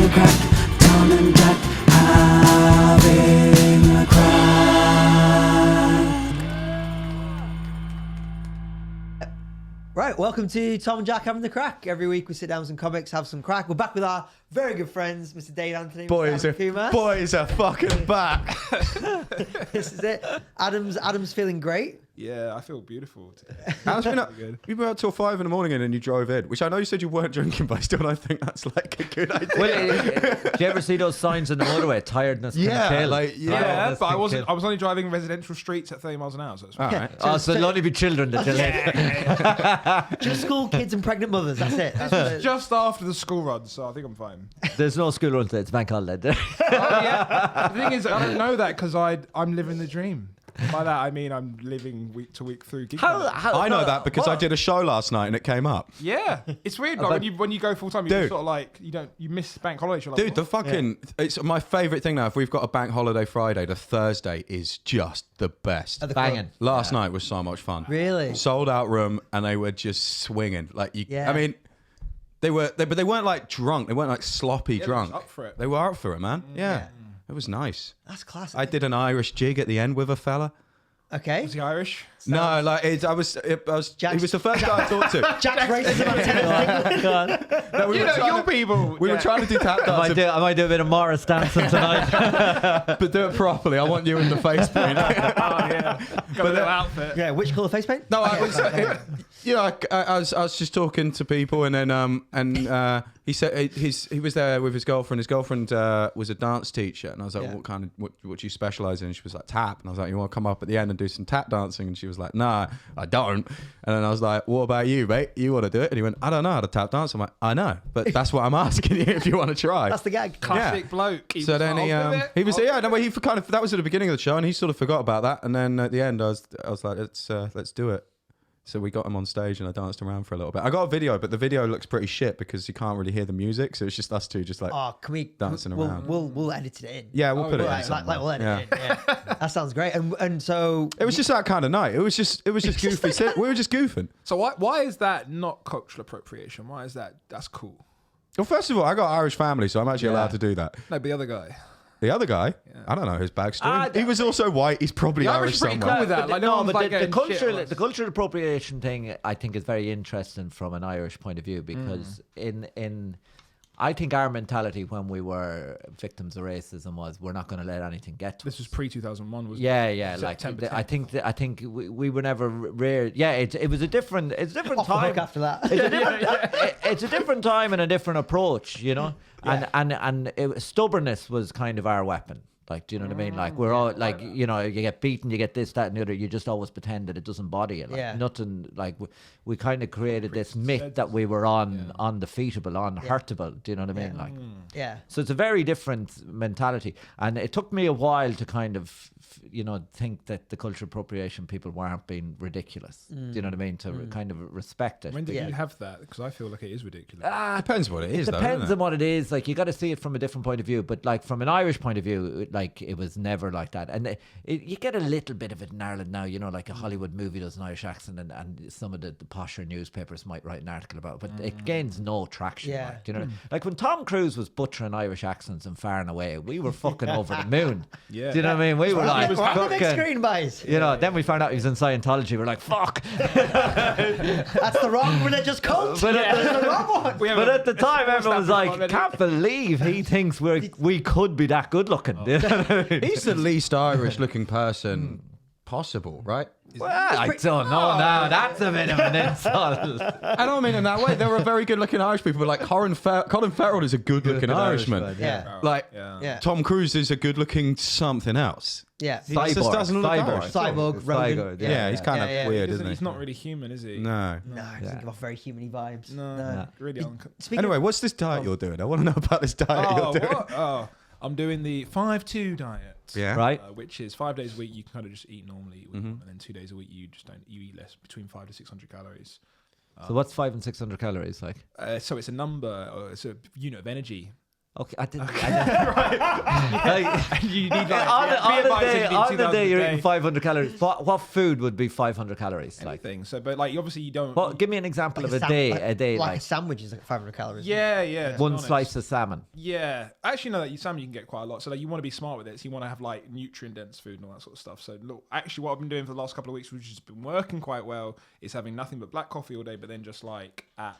the crack. Tom and Jack having a crack. Right, welcome to Tom and Jack having the crack. Every week we sit down with some comics, have some crack. We're back with our very good friends, Mr. Dave Anthony. Boys are fucking back. This is it. Adam's feeling great. Yeah, I feel beautiful today. How's been up? You were out till 5 a.m. and then you drove in, which I know you said you weren't drinking, but I still don't think that's like a good idea. Well, do you ever see those signs on the motorway? Tiredness can kill. Yeah, but I was only driving residential streets at 30 miles an hour, so it's fine. All right. Oh, so it'll only be children that do it. Just school kids and pregnant mothers. That's it. It's just after the school run, so I think I'm fine. There's no school run today. It's bank holiday. Oh, yeah. The thing is, I don't know that because I'm living the dream. By that I mean I'm living week to week through gig. I know that because I did a show last night and it came up. Yeah, it's weird. Like, when you go full time, you just sort of like you miss bank holidays. You're like, Dude, the fucking it's my favourite thing now. If we've got a bank holiday Friday, the Thursday is just the best. Banging. Last night was so much fun. Really? Sold out room and they were just swinging. Like you, Yeah. I mean, but they weren't like drunk. They weren't like sloppy drunk. They was up for it. They were up for it, man. Yeah. It was nice. That's classic. I did an Irish jig at the end with a fella. Okay. Is he Irish? No, like he was the first guy I talked to. Jack's racism. No, we were trying your people. We were trying to do tap dancing, I might do a bit of Morris dancing tonight. but do it properly. I want you in the face paint. Oh yeah, got a little outfit. Yeah, which colour face paint? No, I was, I was just talking to people, and then he said he was there with his girlfriend. His girlfriend was a dance teacher, and I was like, what do you specialise in? And she was like, tap, and I was like, you want to come up at the end and do some tap dancing? And she was like, nah, I don't. And then I was like, what about you, mate? You want to do it? And he went, I don't know how to tap dance. I'm like, I know, but that's what I'm asking you if you want to try. That's the gag. Classic bloke. So then he was that was at the beginning of the show, and he sort of forgot about that. And then at the end, I was like, let's do it. So we got him on stage and I danced around for a little bit. I got a video, but the video looks pretty shit because you can't really hear the music. So it's just us two just like dancing around. We'll edit it in. Yeah, we'll put it in. We'll edit it in. Yeah. That sounds great. And so it was just that kind of night. It was just goofy. We were just goofing. So why is that not cultural appropriation? Why is that's cool? Well, first of all, I got Irish family, so I'm actually allowed to do that. No, but the other guy. The other guy, I don't know his backstory. He was also white. He's probably Irish pretty somewhere. cool with that. Like, the cultural appropriation thing, I think, is very interesting from an Irish point of view because I think our mentality when we were victims of racism was we're not going to let anything get to us. This was pre-2001, wasn't it? Yeah. September Like I think we were never rare. Yeah, it was a different time after that. It's a different time and a different approach, you know. Yeah. And stubbornness was kind of our weapon. Like, do you know what I mean? Like, we're all like, you know, you get beaten, you get this, that, and the other. You just always pretend that it doesn't bother you. Like, nothing. Like, we kind of created this myth that we were undefeatable, unhurtable. Do you know what I mean? Like, So it's a very different mentality, and it took me a while to kind of, you know, think that the cultural appropriation people weren't being ridiculous. Do you know what I mean? To kind of respect it. When did you have that? Because I feel like it is ridiculous. Depends what it is. It depends on what it is. Like, you got to see it from a different point of view. But like from an Irish point of view, like it was never like that. And you get a little bit of it in Ireland now. You know, like a Hollywood movie does an Irish accent, and some of the posher newspapers might write an article about it. But it gains no traction. Yeah. Like, do you know? Like when Tom Cruise was butchering Irish accents and Far and Away, we were fucking over the moon. Yeah. Do you know what I mean? We were like, the big screen, boys. You know, then we found out he was in Scientology. We're like, fuck. That's the wrong religious cult. But That's the wrong one. But at the time, everyone was like, can't believe he thinks we could be that good looking. He's the least Irish looking person possible, right? Well, I don't know now. That's a bit of an insult. I don't mean in that way. There were very good looking Irish people, but like Colin Farrell is a good looking Irishman. Tom Cruise is a good looking something else. Yeah. He just doesn't look Irish. Cyborg, Rogan. Yeah, he's kind of weird, isn't he? He's not really human, is he? No. No, he doesn't give off very human-y vibes. No. Really Anyway, what's this diet you're doing? I want to know about this diet you're doing. Oh, I'm doing the 5-2 diet. Yeah. Right. Which is 5 days a week you can kind of just eat normally, and then 2 days a week you eat less, between 500 to 600 calories. So what's 500 and 600 calories like? So it's a number, or it's a unit of energy. Okay, I didn't. Like, You need like on the day you're eating 500 calories. What food would be 500 calories? Like, anything. So, but like obviously you don't. well, give me an example Like of a day. A day like like a sandwich is like 500 calories. yeah, to be one honest. slice of salmon. Yeah, actually, no. That salmon you can get quite a lot. So like, you want to be smart with it. So you want to have like nutrient dense food and all that sort of stuff. So look, actually, what I've been doing for the last couple of weeks, which has been working quite well, is having nothing but black coffee all day. But then just like I'm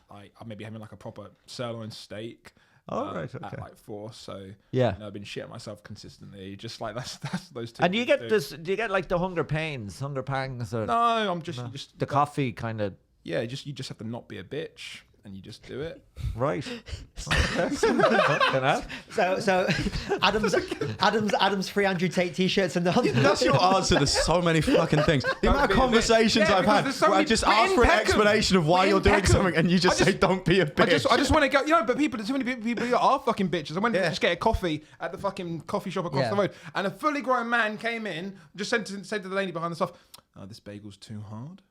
maybe having like a proper sirloin steak. Oh, right, At okay. like 4. So Yeah. I've been shitting myself consistently. Just like that's those two. And do you things get to do. this? Do you get like the hunger pains, hunger pangs, or No, I'm just you just the coffee kind of? yeah. You just have to not be a bitch. And you just do it. Right. So Adam's free Andrew Tate t-shirts and That's your answer to so many fucking things. The amount of be a bitch. conversations Yeah, I've because had there's so where I many- just we're ask in for an Peckham. explanation of why We're you're in doing Peckham. something and you just say, don't be a bitch. I just want to go. You know, but too many people are fucking bitches. I went to just get a coffee at the fucking coffee shop across Yeah. the road, and a fully grown man came in, just said to the lady behind the stuff, "Oh, this bagel's too hard."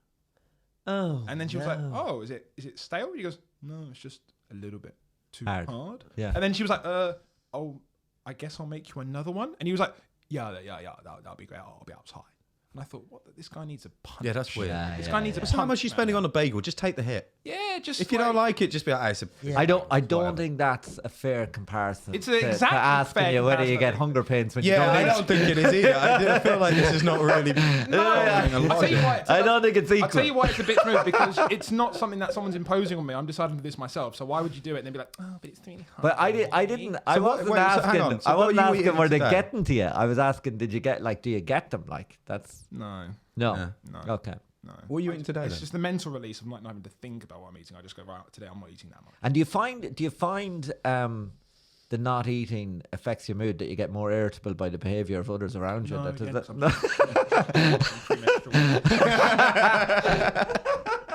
Oh. And then she was like, "Oh, is it stale?" He goes, "No, it's just a little bit too Hard. hard." Yeah. And then she was like, "Oh, I guess I'll make you another one." And he was like, "Yeah, that'll be great. I'll be outside." And I thought, what? This guy needs a punch. Yeah, that's weird. This guy needs a punch. So how much are you spending man. on a bagel? Just take the hit. Yeah, just If you don't like it, just be like, it's a... Yeah. I don't Whatever. think that's a fair comparison. It's to exactly asking fair you whether you comparison, get I think. hunger pains when you Yeah, I don't eat. don't think it is either. I feel like this is not really... I'll tell you why. I don't think it's equal. I'll tell you why it's a bit smooth, because it's not something that someone's imposing on me. I'm deciding to do this myself. So why would you do it and then be like, oh, but it's really hard. But I didn't. I So what- wasn't wait, so asking. hang on. So I what wasn't are you asking eating were they today? getting to you. I was asking, did you get like? Do you get them? Like that's No. no. Yeah. No. Okay. No. What are you eating today, It's then? just the mental release of not having to think about what I'm eating. I just go, right, today I'm not eating that much. And do you find the not eating affects your mood, that you get more irritable by the behaviour of others around you? No, That, again, does 'cause that,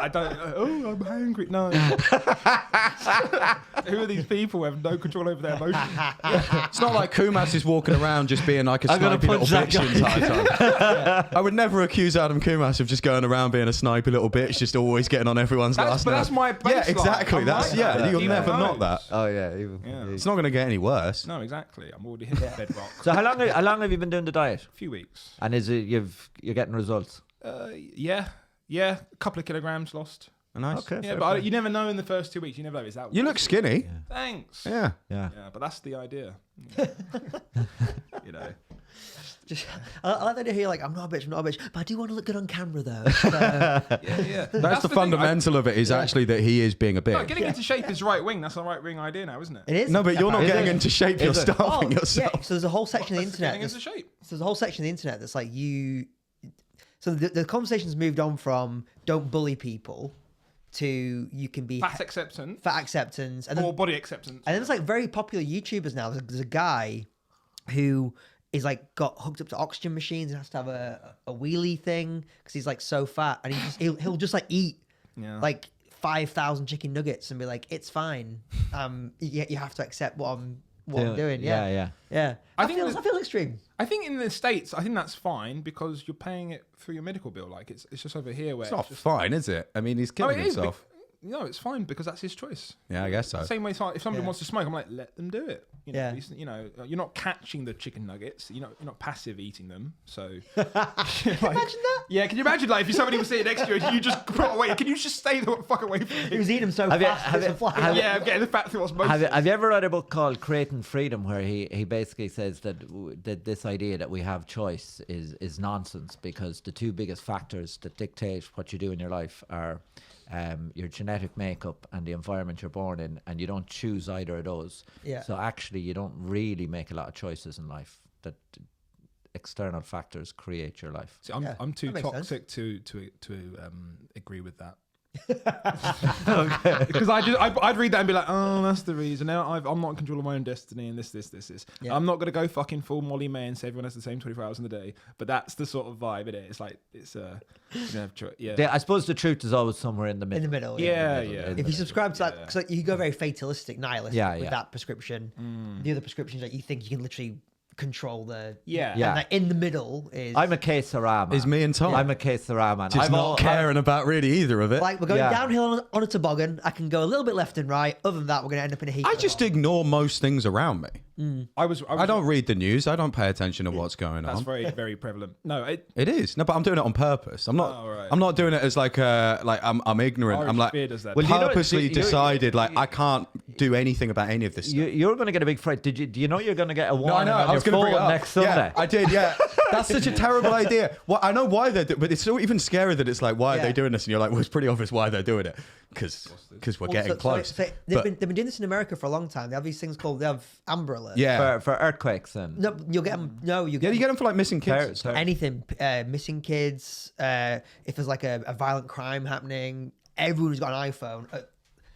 I don't. Oh, I'm hungry. No. Who are these people who have no control over their emotions? It's not like Kumas is walking around just being like a I'm gonna snipey little punch that bitch the entire time. I would never accuse Adam Kumas of just going around being a snipey little bitch, just always getting on everyone's last But nerve. that's my Yeah, baseline. exactly. I'm That's like yeah. that. You'll Even never not knows. that. oh yeah. It's not going to get any worse. No, exactly. I'm already hitting bedrock. So how long have you been doing the diet? A few weeks. And is it you're getting results? Yeah, a couple of kilograms lost. Nice. Okay. Yeah, fair but play. you never know in the first 2 weeks. You never know. Is that You look skinny. Thanks. Yeah. Yeah. Yeah, but that's the idea. You know. Just, I like that to hear like I'm not a bitch, but I do want to look good on camera though. Yeah. That's the thing. fundamental of it is actually that he is being a No, bitch. getting into shape is right wing. That's a right wing idea now, isn't it? It is. No, but you're not Is getting it? into shape. You're Is it? starving yourself. Yeah, so there's a whole section of the internet. Getting into shape. So there's a whole section of the internet that's like you. So the conversation's moved on from don't bully people to you can be Fat acceptance. fat acceptance, and then, Or body acceptance. and then it's like very popular YouTubers now. There's a guy who is like got hooked up to oxygen machines and has to have a wheelie thing because he's like so fat, and he'll just like eat Yeah. like 5,000 chicken nuggets and be like, it's fine. You have to accept what I'm doing. Yeah. I I think feel that- extreme. I think in the States, I think that's fine because you're paying it through your medical bill. Like it's just over here where It's not just, fine, is it? I mean, he's No, killing it is. himself. No, it's fine because that's his choice. Yeah, I guess so. Same way, if somebody Yeah. wants to smoke, I'm like, let them do it. You know, Yeah. at least, you know, you're not catching the chicken nuggets. You're not passive eating them. So Imagine that. yeah, can you imagine like if somebody was sitting next to you and you just put away? Can you just stay the fuck away from He me? was eating them so Have you- fast. have it's you- a fly. have you- Yeah, I'm getting the fat through osmosis. Have you ever read a book called Creating Freedom, where he basically says that this idea that we have choice is nonsense, because the two biggest factors that dictate what you do in your life are your genetic makeup and the environment you're born in, and you don't choose either of those. Yeah. So actually, you don't really make a lot of choices in life. That external factors create your life. See, I'm Yeah, I'm too that makes toxic to agree with that. Because I'd read that and be like, oh, that's the reason. Now I'm not in control of my own destiny, and this. Yeah. I'm not gonna go fucking full Molly May and say everyone has the same 24 hours in the day. But that's the sort of vibe it is. It's like you don't have choice. Yeah. I suppose the truth is always somewhere in the middle. In the middle. Yeah, in the yeah. middle. If you subscribe to that, Yeah. because you go very fatalistic, nihilistic Yeah, with yeah. that prescription. The other prescriptions that you think you can literally control the. Yeah. Yeah. And like, in the middle is. I'm a que sera man. Is me and Tom. I'm a que sera man. Just I'm not all- caring about really either of it. Like we're going Yeah. downhill on a toboggan. I can go a little bit left and right. Other than that, we're going to end up in a heat. I just ignore most things around me. I don't read the news. I don't pay attention to what's going That's on. very, very prevalent. No, It is. No, but I'm doing it on purpose. I'm not. Oh, right. I'm not doing it as like I'm ignorant. Irish I'm like beer does that. Well, you know, purposely you- decided like I can't do anything about any of this stuff. You're going to get a big fright. Do you know you're going to get a No, I warning know. on I was your going to bring it phone up next Sunday? Yeah, I did. Yeah, that's such a terrible idea. Well, I know why they do, but it's so even scarier that it's like, why are Yeah. they doing this? And you're like, well, it's pretty obvious why they're doing it because we're getting close. they've But- been doing this in America for a long time. They have these things called. They have Amber Alerts. yeah, For earthquakes and No, you'll get them. No, you yeah, get you get them for like missing kids. Ter- ter- anything. Missing kids. If there's like a violent crime happening, everyone's got an iPhone.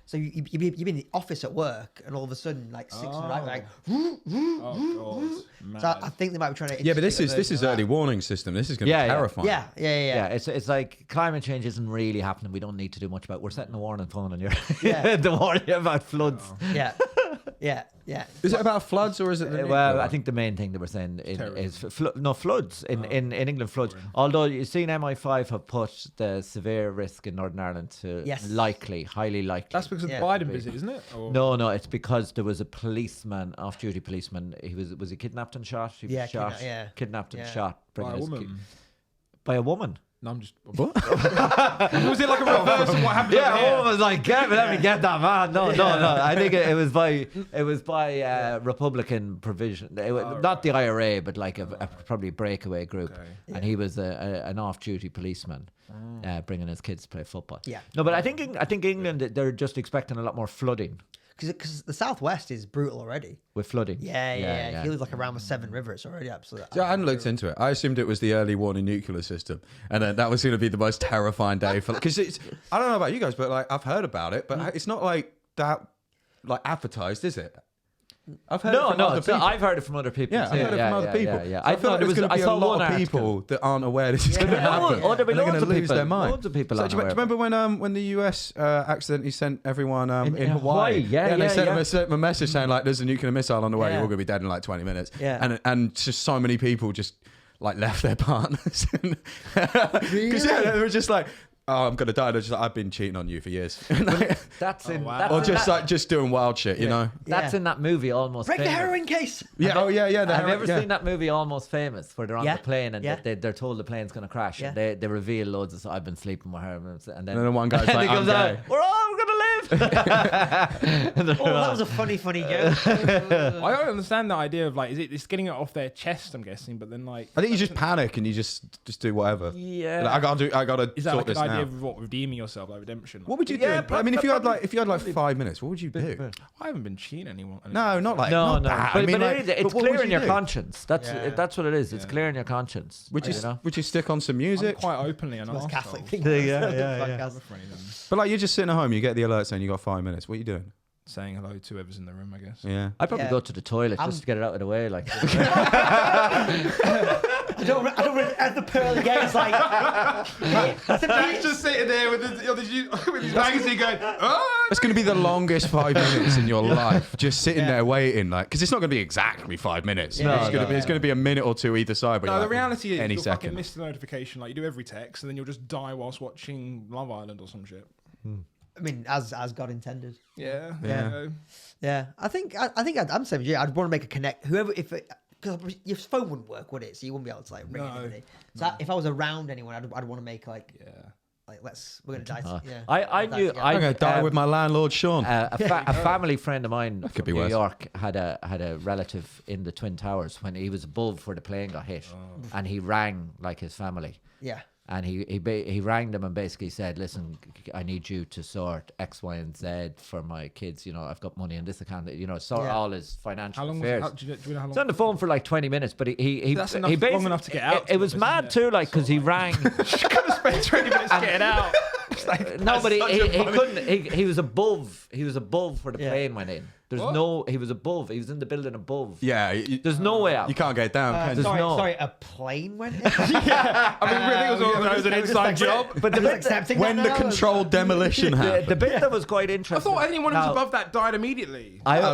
So you'd be in the office at work, and all of a sudden, like 6 in the night, like. Oh God. So I think they might be trying to. Yeah, but this institute a is version of early warning system. This is going to Yeah, be yeah. terrifying. that. Yeah. Yeah, it's like climate change isn't really happening. We don't need to do much about it. We're setting a warning phone on your Yeah. the warning about floods. Yeah. Is it about floods or is it? the Well, nuclear? I think the main thing that we're saying Terrorism. is floods in England. Floods. Although you've seen MI5 have put the severe risk in Northern Ireland to Yes. highly likely. That's because of Yeah. the Biden visit, isn't it? Or- No, it's because there was a policeman, off-duty policeman. He was he kidnapped and shot? He was Yeah, shot, kidnapped and shot. By bringing a his woman. by a woman. No, I'm just. What? Was it like a reverse of what happened? Yeah, over a here? woman was like, let me get that man. No. I think it was by Republican provision. Not the IRA, but like a probably breakaway group. Okay. And he was an off-duty policeman. Bringing his kids to play football. Yeah. No, but I think England, they're just expecting a lot more flooding. Because the southwest is brutal already. With flooding. Yeah. He lives like around the 7 Rivers already. Absolutely. Yeah, I hadn't looked into it. I assumed it was the early warning nuclear system, and then that was going to be the most terrifying day for. Because it's, I don't know about you guys, but like I've heard about it, but it's not like that, like advertised, is it? I've heard it from other people. I've heard it from other people. Yeah, too. I've heard it from other people. Yeah. So I feel like there's going to be a lot of article. people that aren't aware this is going to happen. Oh, there'll be and they're loads going of to lose people. their mind. Loads of people So do you unaware. remember when the US accidentally sent everyone in Hawaii? Yeah, they sent yeah. them a message saying like, "There's a nuclear missile on the way. Yeah. You're all going to be dead in like 20 minutes." Yeah. and just so many people just like left their partners because they were just like, "Oh, I'm gonna die." They're just like, "I've been cheating on you for years," That's in. wow. That's or in just that, like just doing wild shit, you know? That's Yeah. in that movie Almost Break the Famous. heroin case. Yeah. Oh yeah. Have you ever yeah. seen that movie Almost Famous, where they're on Yeah. the plane and Yeah. they're told the plane's going to crash, Yeah. and they reveal loads of stuff. I've been sleeping with her, and then And then one guy's and like, he comes "I'm out, gay." we're all going to live. And they're Oh, that all- was a funny joke. I don't understand the idea of like, is it's getting it off their chest? I'm guessing, but then like, I think you just panic and you just do whatever. Yeah. Like, I gotta is that sort like this an idea now. of what redeeming yourself, like redemption? What would you Yeah, do? I mean, if you probably- had like 5 minutes, what would you do? I haven't been cheating anyone. No, not like No, not no, that. but, I mean, but like, it is, it's but what clear would in you your do? conscience. Yeah. That's what it is. It's clear in your conscience. Would you you know? would you stick on some I'm music? quite openly an Most arsehole. Catholic thing. Yeah. Podcast. But like you're just sitting at home, you get the alert saying you got 5 minutes. What are you doing? Saying hello to whoever's in the room, I guess. Yeah. I'd probably Yeah. go to the toilet just to get it out of the way. Like, I don't at the pearly gates like. He's just sitting there with his magazine going, oh! It's going to be the longest 5 minutes in your life, just sitting there waiting, like, because it's not going to be exactly 5 minutes. Yeah. It's going to be a minute or two either side. But No, you're the like, reality is any you'll fucking second. miss the notification like you do every text, and then you'll just die whilst watching Love Island or some shit. I mean, as God intended. Yeah. Yeah. Yeah, I think I'm the same as you. I'd want to make a connect. Whoever, because your phone wouldn't work, would it? So you wouldn't be able to like ring No. anybody. So if I was around anyone, I'd want to make like Yeah. we're gonna die. Yeah, I knew. I'm going to die with my landlord, Sean. A family friend of mine could from be New worse. York had a relative in the Twin Towers when he was above where the plane got hit, and he rang like his family. yeah. And he rang them and basically said, "Listen, I need you to sort X, Y, and Z for my kids. You know, I've got money in this account. You know, sort Yeah. all his financial How long was affairs." it? Do you know how He's on long? the phone for like 20 minutes, but he That's enough- he long basically- enough to get out, It to be was honest, mad isn't it? too, like because he rang. Could have spent 20 minutes getting out. No, but he such a couldn't. funny- He was above. He was above where the Yeah. plane went in. There's What? no. He was above. He was in the building above. Yeah, There's no way out. you can't get down. can you? There's no- sorry, a plane went in. I mean, really, it was an inside job. But the Just bit, accepting When that the now. controlled demolition happened. the bit that was quite I interesting. thought anyone who was Now, above that died immediately. I No.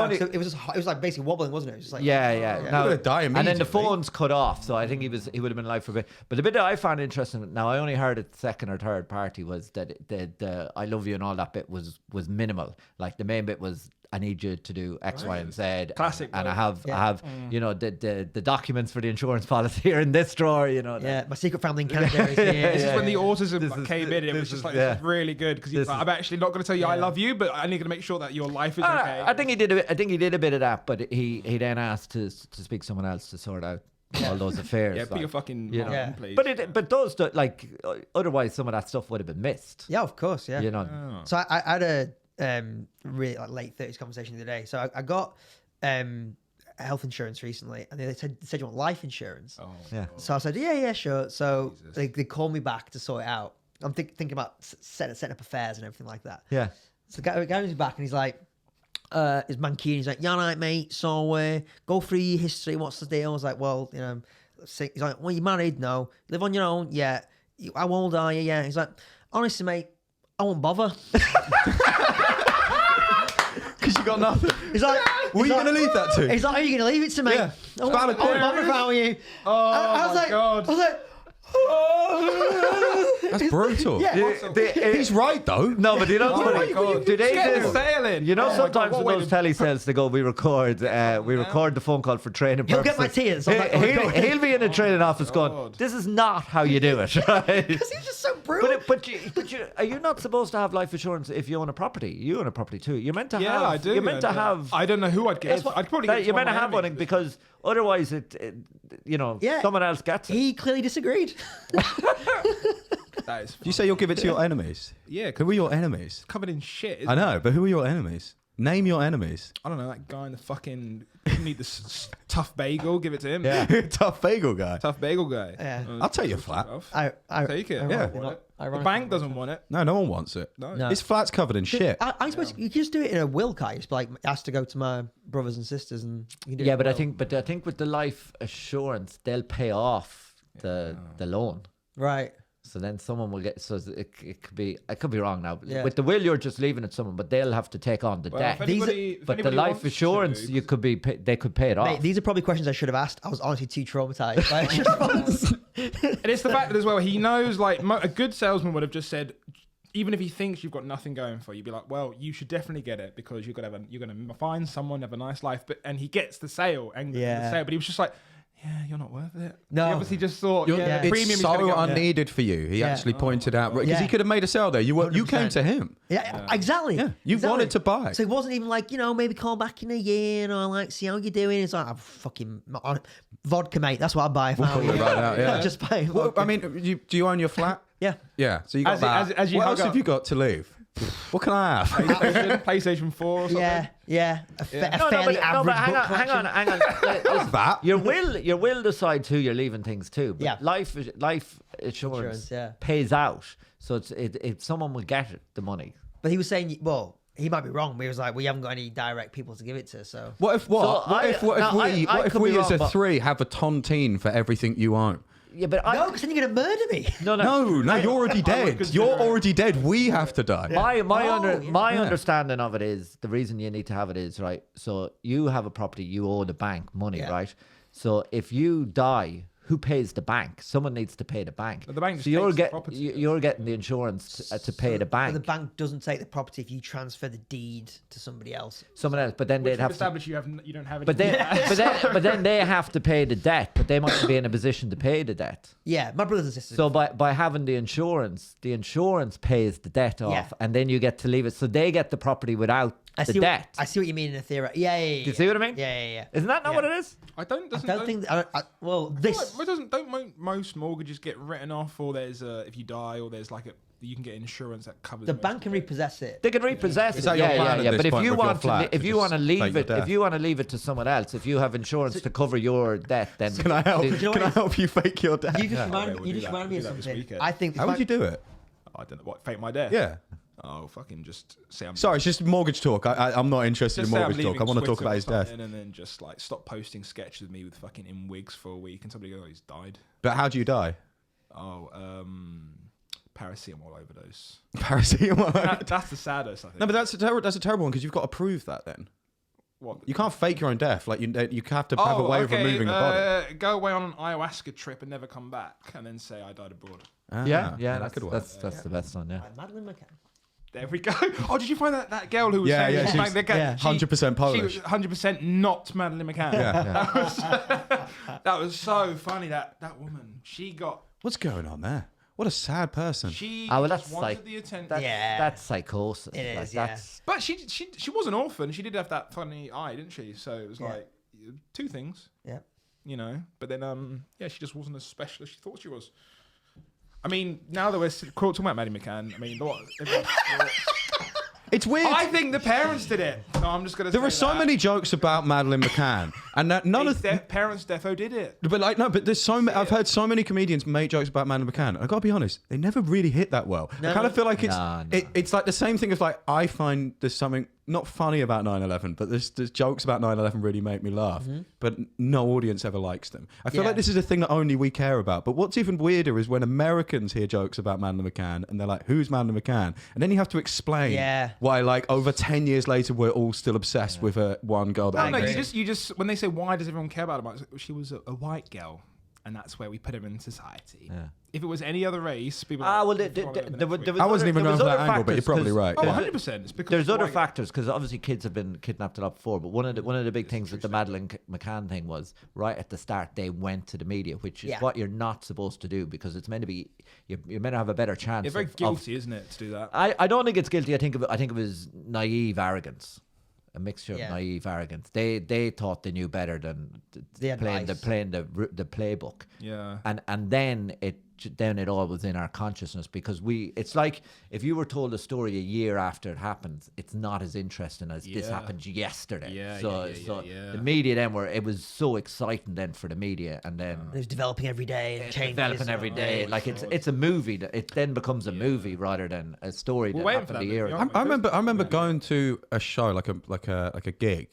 only. So it was like basically wobbling, wasn't it? It was just like Yeah. Now, You're gonna die and then the immediately. phones cut off, so I think he would have been alive for a bit. But the bit that I found interesting, now I only heard it second or third party, was that the I love you and all that bit was minimal. Like the main bit was, I need you to do X, Y, and Z. Classic, And bro. I have you know the documents for the insurance policy are in this drawer. You know. Yeah, my secret family in Canada is here. This is when the This autism is- came in. It this was just is- like, yeah. this is really good because he's like, I'm actually not going to tell you I love you, but I need to make sure that your life is okay. I think he did. I think he did a bit of that, but he then asked to speak to someone else to sort out all those affairs. Yeah, put like, your fucking you mouth know. in, please. But those like otherwise some of that stuff would have been missed. Yeah, of course. Yeah. You know. So I had a really like late 30s conversation the other day. So I got health insurance recently, and they said you want life insurance. Oh. Yeah. So I said, yeah, sure. So they called me back to sort it out. I'm thinking about setting up affairs and everything like that. Yeah. So the guy comes back and he's like, is Mankini. He's like, yeah, right, mate. So go through your history. What's the deal? I was like, well, you know, he's like, well, you married? No. Live on your own? Yeah. How old are you? Yeah. He's like, honestly, mate, I won't bother. Because you got nothing. He's like, Who are you going to leave that to? He's like, are you going to leave it to me? Yeah. I won't Valid bother point. if I were you. Oh, I was my like, God. I was like, That's brutal. yeah. He's right, though. No, but you know, Oh what's my funny? God. Do they Get do? the sailing. You know, Oh my sometimes God, in what those way telesales, they go, we record the phone call for training He'll purposes. get my tears. I'm like, oh, He'll be in a training office going, God. this is not how you do it, right? Because he was just so brutal. But you are you not supposed to have life insurance if you own a property? You own a property too. You're meant to Yeah, have. I do. You're meant to have. I don't know who I'd get. I'd probably get You're one meant to of my have one enemies. because otherwise you know, Yeah. someone else gets it. He clearly disagreed. That is Do you say you'll give it to your enemies? Yeah, Who are your enemies? covered in shit. Isn't I know, but who are your enemies? Name your enemies. I don't know, that guy in the fucking need this tough bagel, give it to him. Yeah. Tough bagel guy. Tough bagel guy. Yeah. I'll take your flat. I Take it. ironically Yeah. not- The ironically bank not. doesn't want it. No, no one wants it. No. His flat's covered in shit. I suppose you can just do it in a will, can't you? Just be like, it has to go to my brothers and sisters, and you can do it Yeah, in a but I will. think with the life assurance, they'll pay off the loan. Right. So then someone will get. So it could be. I could be wrong now. Yeah. With the will, you're just leaving it to someone, but they'll have to take on the Well, debt. if anybody- if But the anybody life wants to, assurance, you could be. They could pay it off. Mate, these are probably questions I should have asked. I was honestly too traumatized. by his response. And it's the fact that as well, he knows, like, a good salesman would have just said, even if he thinks you've got nothing going for you, you'd be like, well, you should definitely get it because you're gonna find someone, have a nice life. And he gets the sale and Yeah. the sale, but he was just like, yeah, you're not worth it. No. He obviously just thought, You're- yeah, It's premium is gonna so go up. unneeded for you. He Yeah. actually pointed out because Yeah. he could have made a sale there. You came 100%. to him. Yeah, exactly. Yeah, you Exactly. wanted to buy. So it wasn't even like, maybe call back in a year, like, see how you're doing. It's like, I'm fucking vodka, mate. That's what I buy. If I were call it you. right now, yeah. Just buy Well, vodka. I mean, do you own your flat? Yeah. Yeah. So you got As- that. as you what hug else up- have you got to leave? What can I have? PlayStation 4 or something. Yeah. A fairly but average hang book on, hang on, collection. hang on. Listen, that. Your will decides who you're leaving things to. But Yeah. life insurance yeah. pays out, so if someone will get it, the money. But he was saying, well, he might be wrong. But he was like, we haven't got any direct people to give it to. So What if So I could we be as wrong, a but- three have a tontine for everything you own? Yeah, but no, because then you're gonna murder me. no. No, you're already dead. consider You're it. already dead. We have to die. My Yeah. understanding of it is the reason you need to have it is right. So you have a property, you owe the bank money, Yeah. right? So if you die, who pays the bank? Someone needs to pay the bank. But the bank so just you're takes the get property. you're getting the insurance to pay the But bank. the bank doesn't take the property if you transfer the deed to somebody else. Someone else, but then Which they'd we've have to. established you don't have any. But then they have to pay the debt. But they might be in a position to pay the debt. Yeah, my brothers and sisters. So by having the insurance pays the debt off, Yeah. and then you get to leave it. So they get the property without the debt. I see what you mean in a theory. Yeah. Do you see what I mean? Yeah. Isn't that not Yeah. what it is? I don't. I Doesn't, don't think. Well, this. Don't most mortgages get written off, or there's if you die, or there's like you can get insurance that covers The most bank of can it. repossess it. They can repossess Is it. that your Yeah, plan yeah, at But this if point you with your want flat, if to you want to just leave take your it, death? if you want to leave it to someone else, if you have insurance to cover your debt, then Can I help? you know Can I what? help you fake your death? You just Yeah, remind we'll you do just that. remind me of We'll do that this something. weekend. I think. How would you do it? I don't know what fake my death. Yeah. Oh, fucking just say I'm Sorry, it's just mortgage talk. I'm not interested just in say I'm mortgage talk. leaving I want to talk Twitter about or his death. something, and then just like stop posting sketches of me with fucking in wigs for a week, and somebody goes, "Oh, he's died." But how do you die? Oh, paracetamol overdose. Paracetamol. That's the saddest, I think. No, but that's a terrible one because you've got to prove that then. What? You can't fake your own death. Like you have to have a way of removing the body. Go away on an ayahuasca trip and never come back, and then say I died abroad. Yeah, that could work. that's the best one. Yeah. Madeline McCann. There we go. Oh, did you find that girl who was Yeah, saying yeah, she's she's- like the girl- yeah. she- 100% Polish. She was 100% not Madeline McCann. Yeah. That was so funny. That woman, she got. What's going on there? What a sad person. She Oh, well, just that's wanted like- the attention. That's psychosis. It Like, is, yeah. that's, But she was an orphan. She did have that funny eye, didn't she? So it was like two things, Yeah. you know. But then, she just wasn't as special as she thought she was. I mean, now that we're talking about Maddie McCann, I mean, It's weird. I think the parents did it. No, I'm just gonna. There say are so that. many jokes about Madeline McCann, and that none of Parents defo did it. But like no, but there's so many. I've heard so many comedians make jokes about Madeline McCann. I gotta be honest, they never really hit that well. I kind of feel like it's No. it's like the same thing as like I find there's something not funny about 9/11, but there's jokes about 9/11 really make me laugh. But no audience ever likes them. I feel Yeah. like this is a thing that only we care about. But what's even weirder is when Americans hear jokes about Madeline McCann and they're like, "Who's Madeline McCann?" And then you have to explain why, like over 10 years later, we're all still obsessed with one girl. That No, agree. you just when they say why does everyone care about her? Like, she was a white girl, and that's where we put her in society. Yeah. If it was any other race, people. well, there was I wasn't even going for that angle, but you're probably right. Oh, Yeah. 100%. It's because There's it's a other white girl. factors because obviously kids have been kidnapped a lot before. But one of the big things with the Madeline McCann thing was right at the start they went to the media, which is what you're not supposed to do because it's meant to be you're meant to have a better chance. It's very of- guilty, isn't it, to do that? I don't think it's guilty. I think it was naive arrogance, a mixture of naive arrogance. They thought they knew better than The playing advice. the playbook. Yeah. And then it all was in our consciousness because it's like if you were told a story a year after it happened, it's not as interesting as this Yeah. happened yesterday. Yeah, so yeah. the media then it was so exciting then for the media, and then It was developing every day and changing. developing every day. Like it's a movie. It then becomes a movie rather than a story We're that waiting for happened a that year movie, ago. aren't we? I remember going to a show like a gig,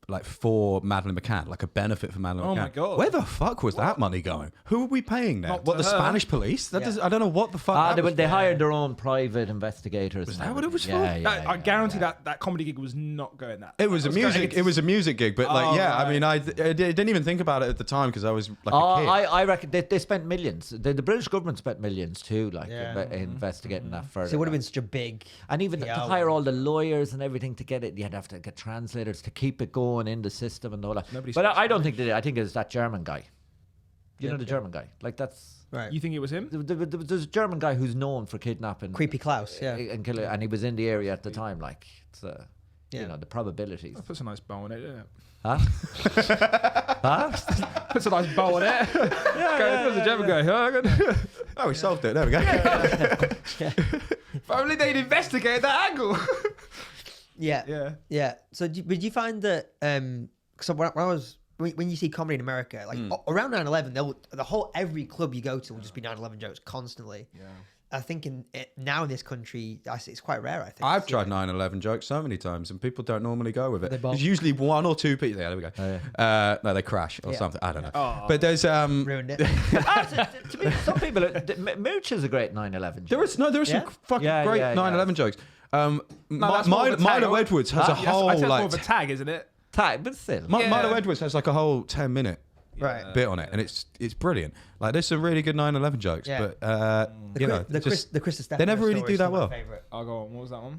like for Madeline McCann, like a benefit for Madeline Oh McCann. my God. Where the fuck was that money going? Who were we paying there? Not What, to the her. Spanish police? I don't know what the fuck. They hired their own private investigators. Was and that what it was everything. for? Yeah, I guarantee that comedy gig was not going that. It was a music. It was a music gig, but like, Oh, yeah. I right. mean, I didn't even think about it at the time because I was like Oh, a kid. I reckon they spent millions. The British government spent millions too, like Yeah. investigating that further. So it would have been such a big. and even to Yeah. hire all the lawyers and everything to get it, you'd have to get translators to keep it going in the system and all that. Nobody But speaks I don't think they did. I think it's that German guy. You know the German guy. Like that's. Right. You think it was him? There's a German guy who's known for kidnapping. Creepy Klaus, yeah. And killing, and he was in the area at the time. Like it's Yeah. you know the probabilities. That puts a nice bow on it, doesn't it? Huh? Huh? Puts a nice bow on it. There's a German guy. Huh? Oh, we solved it. There we go. If only they'd investigated that angle. Yeah. Yeah. Yeah. So, did you find that? So when you see comedy in America, like around 9/11, every club you go to will just be 9/11 jokes constantly. Yeah. I think now in this country, it's quite rare. I think I've tried 9/11 jokes so many times, and people don't normally go with it. They bomb. There's usually one or two people. Yeah, there we go. No, they crash or Yeah. something. I don't know. Oh. But there's ruined it. To me, some people. Mooch is a great 9/11. there is some Yeah? fucking Yeah, great yeah, 9/11 jokes. that's more of a tag. Milo Edwards has a Yes, whole I think that's more like of a tag, isn't it? Type, but still. Yeah. Milo Edwards has like a whole 10-minute Right. bit on it, and it's brilliant. Like there's some really good 9/11 jokes, Yeah. but The Chris they never really do that well. I'll go on. What was that one?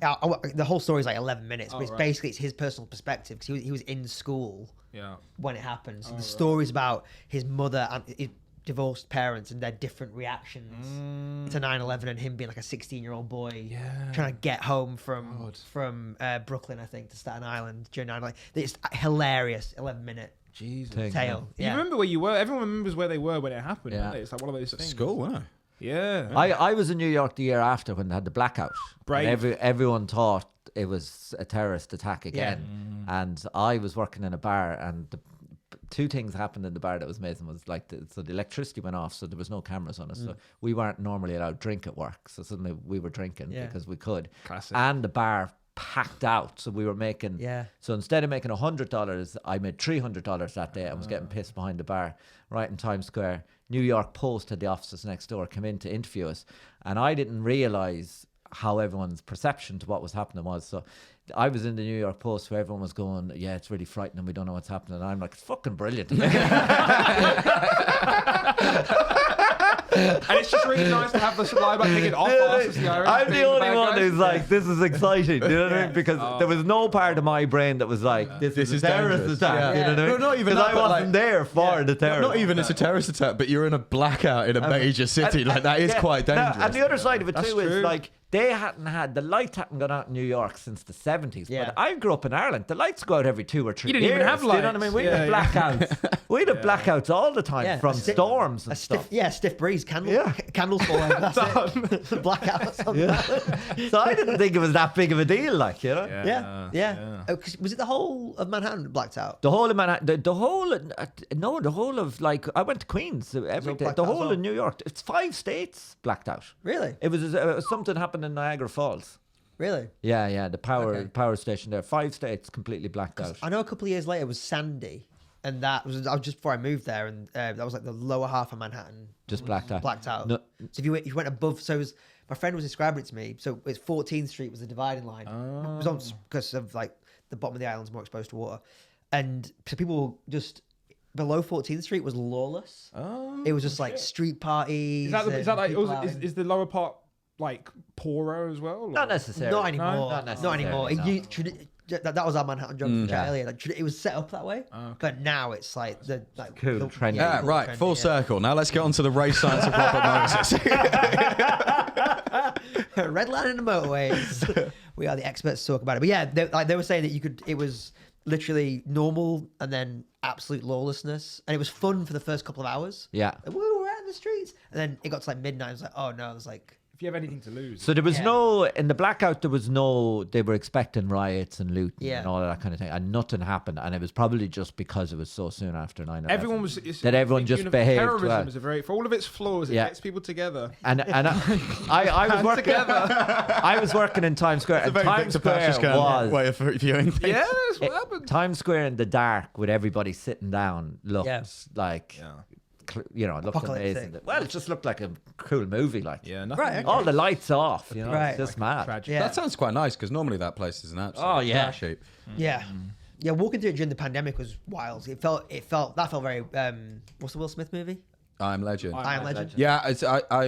The whole story is like 11 minutes, but it's right. basically it's his personal perspective because he was in school Yeah. when it happened. So the story's about his mother and his divorced parents and their different reactions to 9/11 and him being like a 16-year-old boy trying to get home from Brooklyn, I think, to Staten Island during 9/11. It's hilarious 11-minute Jesus. tale. You Yeah. remember where you were? Everyone remembers where they were when it happened. Yeah. Don't they? It's like one of those things. School, wasn't it? Yeah. I was in New York the year after when they had the blackout. Brave. And everyone thought it was a terrorist attack again. And I was working in a bar and two things happened in the bar that was amazing. Was like so the electricity went off, so there was no cameras on us. So we weren't normally allowed to drink at work. So suddenly we were drinking because we could. Classic. And the bar packed out, so we were making. Yeah. So instead of making $100, I made $300 that day. I was getting pissed behind the bar, right in Times Square. New York Post had the offices next door, come in to interview us, and I didn't realize how everyone's perception to what was happening was. So I was in the New York Post where everyone was going, yeah, it's really frightening, we don't know what's happening. And I'm like, it's fucking brilliant. And it's just really nice to have the line like thinking off us as the Irish. I'm the being only bad one guys. who's like, this is exciting. You know what I mean? Because there was no part of my brain that was like, this is a terrorist dangerous. attack. Yeah. You know what I mean? No, not even because that, I but wasn't there for the terrorist. Not even it's a terrorist attack, but you're in a blackout in a major city. Like that is Yeah. quite Now, dangerous. and the other side of it That's too is true. like they hadn't had the lights hadn't gone out in New York since the 70s. Yeah. But I grew up in Ireland. The lights go out every 2 or 3 You didn't years. even have Do you know what I lights. mean? We Yeah, had yeah. blackouts. We had blackouts all the time Yeah. from A stiff- storms A and stiff, stuff. yeah, stiff breeze, Yeah. candles fall over. That's it. Blackouts. On that. So I didn't think it was that big of a deal, like, you know. Yeah. Oh, 'cause was it the whole of Manhattan blacked out? The whole of Manhattan, the whole of like I went to Queens every day. blacked The out as whole well? of New York, it's 5 states blacked out. Really? It was something happened in Niagara Falls. Really? Yeah, the Okay. power station there. 5 states completely blacked out. I know a couple of years later it was Sandy, and that was just before I moved there, and that was like the lower half of Manhattan Just blacked out. blacked out. No. So if you went above, so it was, my friend was describing it to me. So it's 14th Street was the dividing line. It was on because of like the bottom of the island's more exposed to water, and so people just below 14th Street was lawless. It was just like street parties. Is that like people out is the lower part like poorer as well? Not or- necessarily. not anymore. Not Not anymore. necessarily, That was our Manhattan joke Yeah. earlier. Like, it was set up that way, but now it's like the cool, trendy. Yeah, cool, right. trendy, Full yeah. circle. Now let's get on to the race science of Robert Moses. Red line in the motorways. We are the experts to talk about it. But yeah, they were saying that it was literally normal and then absolute lawlessness, and it was fun for the first couple of hours. Yeah. Like, woo, we're out in the streets, and then it got to like midnight. I was like, oh no, it was like. If you have anything to lose. So there was Yeah. no in the blackout. There was no. They were expecting riots and looting Yeah. and all of that kind of thing, and nothing happened. And it was probably just because it was so soon after 9/11. Everyone was that everyone just behaved Terrorism well. is a very, for all of its flaws, it Yeah. gets people together. And I was working. I was working in Times Square, and Times Square was way of viewing things. Yeah, that's what happened. Times Square in the dark with everybody sitting down looked Yeah. like, it looked Apocalyptic. amazing. Well, it just looked like a cool movie, like Yeah, nothing. Right, all the lights off, Right. it's just mad. Tragic. Yeah. That sounds quite nice because normally that place is an absolute Oh, yeah. trash heap. Yeah. Yeah, walking through it during the pandemic was wild. That felt very what's the Will Smith movie? I Am Legend. I Am Legend. Yeah, I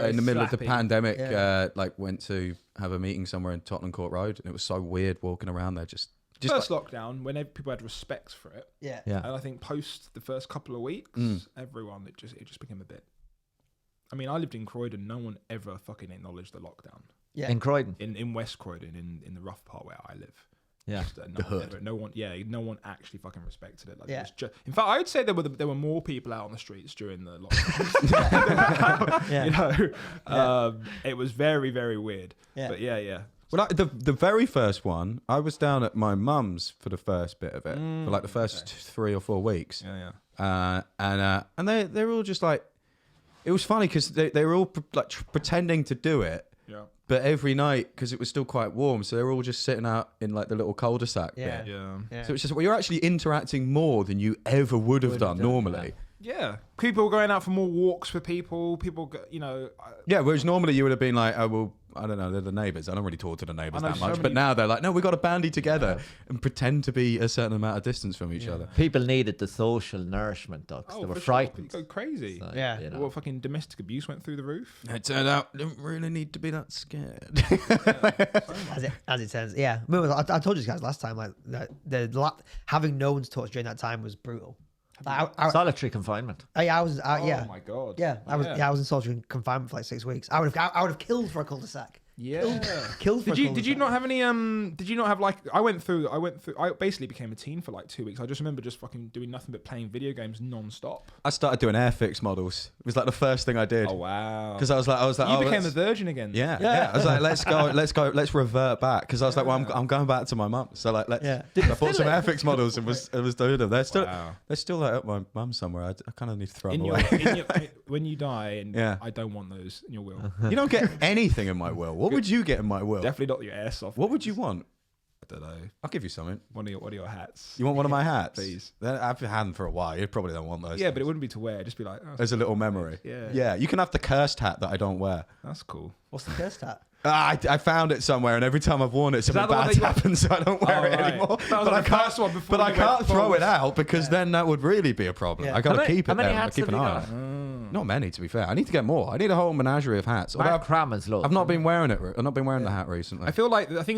in the middle of the slappy. pandemic, Yeah. went to have a meeting somewhere in Tottenham Court Road, and it was so weird walking around there. Just First lockdown, when people had respect for it, Yeah. Yeah. and I think post the first couple of weeks, everyone it just became a bit. I mean, I lived in Croydon. No one ever fucking acknowledged the lockdown Yeah. In Croydon, in West Croydon, in the rough part where I live. yeah. Just, no one actually fucking respected it. Like, Yeah. it was in fact, I would say there were more people out on the streets during the lockdown. Yeah. It was very, very weird. Yeah. But yeah. well, the very first one, I was down at my mum's for the first bit of it, for like the first 3 or 4 weeks. Yeah. And they're all just like, it was funny because they were all pretending to do it, Yeah. but every night because it was still quite warm, so they were all just sitting out in like the little cul-de-sac Yeah. bit. Yeah. Yeah. So it's just, well, you're actually interacting more than you ever would have done normally. Yeah. People going out for more walks with people. Yeah, whereas normally you would have been like, oh, well, I don't know, they're the neighbours. I don't really talk to the neighbours I know that so much. But many- now they're like, no, we've got to bandy together and pretend to be a certain amount of distance from each other. People needed the social nourishment, though, 'cause they were for sure. frightened. People go crazy. So, Yeah. you know. Well, fucking domestic abuse went through the roof. It turned out I didn't really need to be that scared. As it turns, yeah. Remember, I told you guys last time, like having no one to talk to during that time was brutal. Like, Solitary confinement. I was, Oh yeah, my god. yeah. I was in solitary confinement for like 6 weeks. I would have killed for a cul-de-sac. Yeah. Killed for Did you not have any did you not have like I basically became a teen for like 2 weeks. I just remember just fucking doing nothing but playing video games non-stop. I started doing Airfix models. It was like the first thing I did. Oh wow. Because I was like, you oh, became a let's- virgin again. Yeah. I was like, let's revert back. Because I was like, well, I'm going back to my mum. So like, let's. Yeah. I bought some Airfix models and was doing them. They're still Wow. like at my mum somewhere. I kind of need to throw them In away. when you die, and Yeah. I don't want those in your will. You don't get anything in my will. What would you get in my will? Definitely not your airsoft. What would you want? I don't know. I'll give you something. One of your hats. You want one of my hats? Please. I've had them for a while. You probably don't want those. Yeah, but it wouldn't be to wear. It'd just be like, oh, There's a little memory. Yeah. Yeah. You can have the cursed hat that I don't wear. that's cool. What's the cursed hat? I found it somewhere, and every time I've worn it, something that the one bad that you- happens, so I don't wear Oh, it right. anymore. That was like the first one before But I you went can't throw forward. it out because then that would really be a problem. Yeah. I got to How many- keep how it many there. hats Keep an have you eye on it. Not many, to be fair. I need to get more. I need a whole menagerie of hats. Although Mark Cram is low. I've not been wearing it. I've not been wearing the hat recently. I think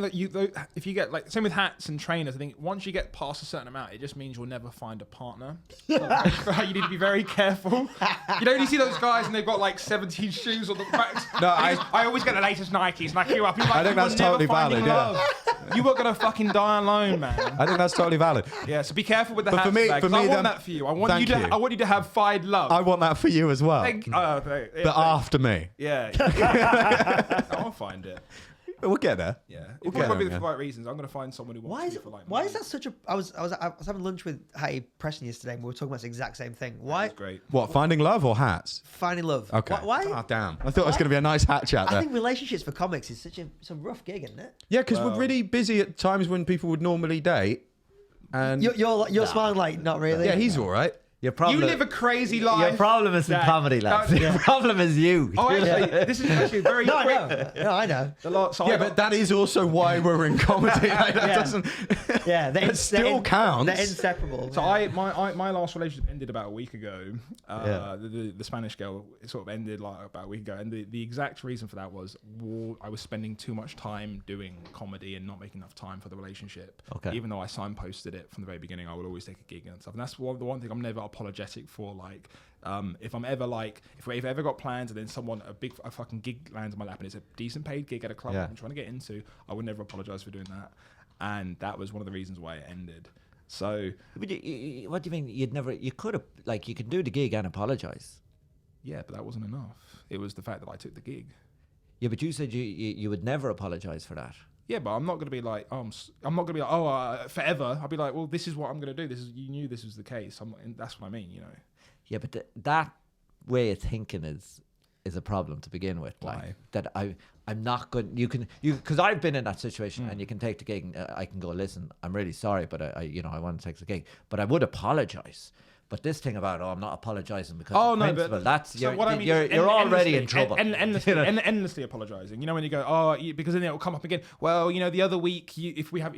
that if you get like same with hats and trainers, I think once you get past a certain amount, it just means you'll never find a partner. You need to be very careful. You know, when you see those guys and they've got like 17 shoes on the back. No, I always get the latest Nikes and I queue up. You're like, I think you were that's never totally finding valid, love. You were gonna fucking die alone, man. I think that's totally valid. Yeah, so be careful with the But hats. for me- bag, for 'cause I me, want then- that for you. I want thank you. I want you to have find love. I want that for you as well. But after me. Yeah. I'll find it. We'll get there. Yeah. We'll If get probably there, for the right reasons, I'm gonna find someone who wants Why is you for like. why money. is that such a? I was having lunch with Hattie Preston yesterday, and we were talking about the exact same thing. Why That's great. What, finding love or hats? finding love? Okay. Why? Oh, damn. I thought it was going to be a nice hat chat I there. think relationships for comics is it's a rough gig, isn't it? Yeah, because we're really busy at times when people would normally date. And You're smiling like not really. yeah, he's all right. Your problem, You live a crazy life. Your problem isn't Dad. comedy, lads. No, Your problem is you. Oh, actually, this is actually very No, I quick. know. No, I know. So Yeah, but that is also why we're in comedy. Like, that Yeah. doesn't. Yeah, That still counts. They're inseparable. So my last relationship ended about a week ago. Yeah. The Spanish girl, it sort of ended like about a week ago, and the exact reason for that was I was spending too much time doing comedy and not making enough time for the relationship. Okay. Even though I signposted it from the very beginning, I would always take a gig and stuff, and that's the one thing I'm never apologetic for. Like, if I'm ever like, if I ever got plans and then a fucking gig lands on my lap and it's a decent paid gig at a club Yeah. I'm trying to get into, I would never apologize for doing that. And that was one of the reasons why it ended. So But what do you mean? You could have, like, you can do the gig and apologise. yeah, but that wasn't enough. It was the fact that I took the gig. Yeah, but you said you would never apologise for that. Yeah, but I'm not going to be like, I'm not going to be like, forever. I'll be like, well, this is what I'm going to do. You knew this was the case. And that's what I mean, you know. Yeah, but that way of thinking is a problem to begin with. Like, Why? that I'm not good. Because I've been in that situation, and you can take the gig. And, I can go, listen, I'm really sorry, but I want to take the gig, but I would apologise. But this thing about I'm not apologising because Oh of no, principle, but that's so what I mean is you're already endlessly- in trouble. Endlessly apologising. You know, when you go, because then it will come up again. Well, you know, the other week, if you have,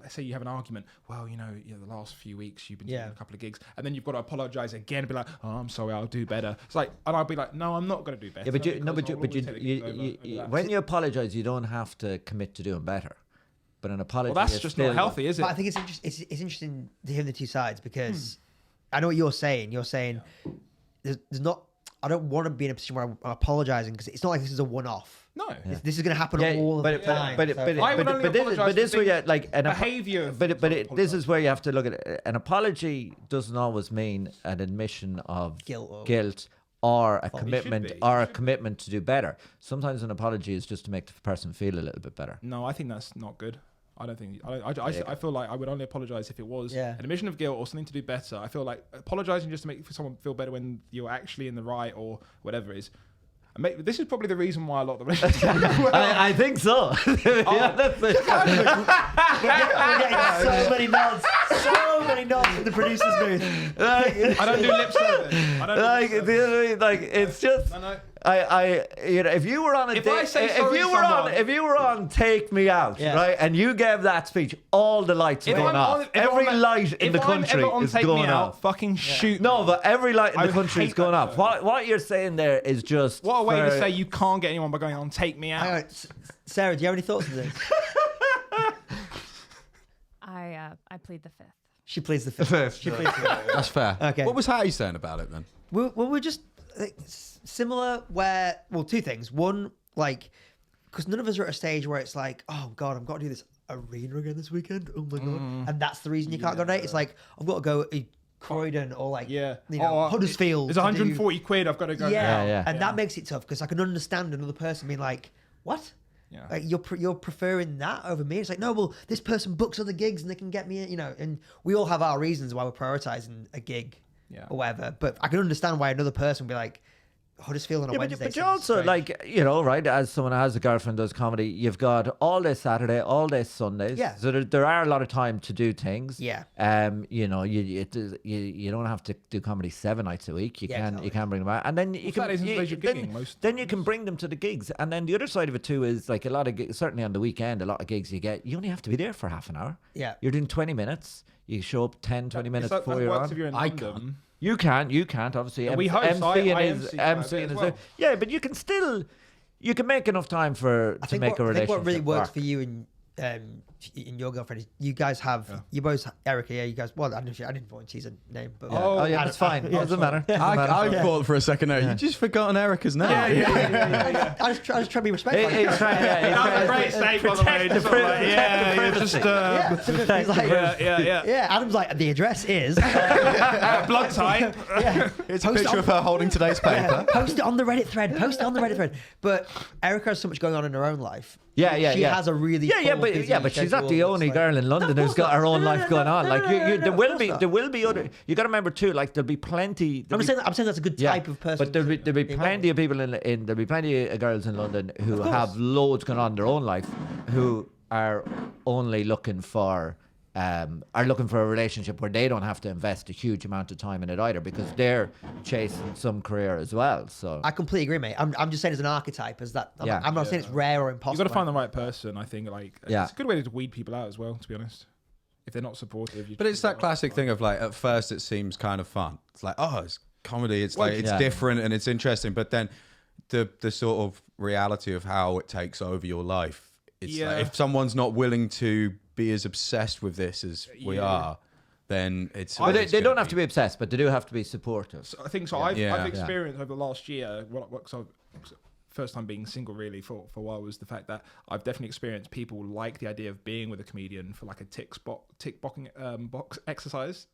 say you have an argument, well, you know, the last few weeks you've been doing a couple of gigs, and then you've got to apologise again and be like, oh, I'm sorry, I'll do better. It's like, and I'll be like, no, I'm not going to do better. Yeah, but because when you apologise, you don't have to commit to doing better. But an apology, well, that's is just still not healthy, is it? But I think it's interesting to hear the two sides because I know what you're saying. You're saying there's not. I don't want to be in a position where I'm apologising because it's not like this is a one-off. No. This is going to happen all the time. I would only apologise this for way, things- like an behaviour. this is where you have to look at it. An apology doesn't always mean an admission of Guilt or a be. commitment It or a should be. commitment to do better. Sometimes an apology is just to make the person feel a little bit better. No, I think that's not good. I don't think. I feel like I would only apologise if it was an admission of guilt or something to do better. I feel like apologising just to make someone feel better when you're actually in the right or whatever it is. This is probably the reason why a lot of the relationships. I think so. Yeah, that's it. We're getting so many nods from the producer's booth. I don't do lip service. I don't do lip service. It's just. No. If you were on a If date, I say sorry to someone- if you were on Take Me Out, Yeah. right, and you gave that speech, all the lights are going off. Every light in the country is going off. Fucking shoot. No, but every light in I the country hate is going that off. show. What you're saying there is just What a way to for- say you can't get anyone by going on Take Me Hang Out. on, Sarah, do you have any thoughts on this? I plead the fifth. She pleads the fifth. She pleads the fifth. That's fair. Okay. What was Hattie saying about it then? We're just similar where, well, two things. One, like, because none of us are at a stage where it's like, oh God, I've got to do this arena again this weekend. Oh my God. And that's the reason you can't go date. It's like, I've got to go Croydon or like, Huddersfield. It's 140 quid. I've got to go. And that makes it tough because I can understand another person being like, what? Yeah. Like you're preferring that over me. It's like, no, well, this person books other gigs and they can get me, and we all have our reasons why we're prioritizing a gig or whatever. But I can understand why another person would be like, Huddersfield on a Wednesday. But you also, strange. right, as someone who has a girlfriend does comedy, you've got all day Saturday, all day Sundays. Yeah. So there are a lot of time to do things. Yeah. You don't have to do comedy 7 nights a week. You can bring them out, and then you can. Saturdays and Sundays you're gigging most. Then you can bring them to the gigs, and then the other side of it too is like a lot of certainly on the weekend, a lot of gigs you only have to be there for half an hour. Yeah. You're doing 20 minutes. You show up 10, 20 minutes before you're on. If you're in London. You can't, obviously. We host, MC and well. yeah, but you can make enough time to make a relationship. I think what really works work. for you and your girlfriend is you guys have you both Erica. Yeah, you guys. Well, I didn't want to choose a name, but That's fine. It doesn't matter. I thought for a second there, you just forgotten Erica's name. I was trying to be respectful. He's trying. That was a great save, by the way. Just Adam's like, the address is blood type. It's a picture of her holding today's paper. Post it on the Reddit thread. But Erica has so much going on in her own life. She has a really but she's not the only girl in London who's got her own life going on. Like there will be other. You got to remember too. Like there'll be plenty. I'm saying that's a good type of person. But there'll be plenty of people there'll be plenty of girls in London who have loads going on in their own life, who are only looking for a relationship where they don't have to invest a huge amount of time in it either, because they're chasing some career as well. So I completely agree, mate. I'm just saying as an archetype, as that. I'm not saying it's rare or impossible. You've got to find the right person. I think it's a good way to weed people out as well. To be honest, if they're not supportive. But it's that classic thing of like, at first it seems kind of fun. It's like, oh, it's comedy. It's different and it's interesting. But then the sort of reality of how it takes over your life. It's like, if someone's not willing to be as obsessed with this as we are, then it's. But they don't have to be obsessed, but they do have to be supportive. So I think so. I've experienced over the last year. First time being single really for a while was the fact that I've definitely experienced people like the idea of being with a comedian for like a tick box exercise.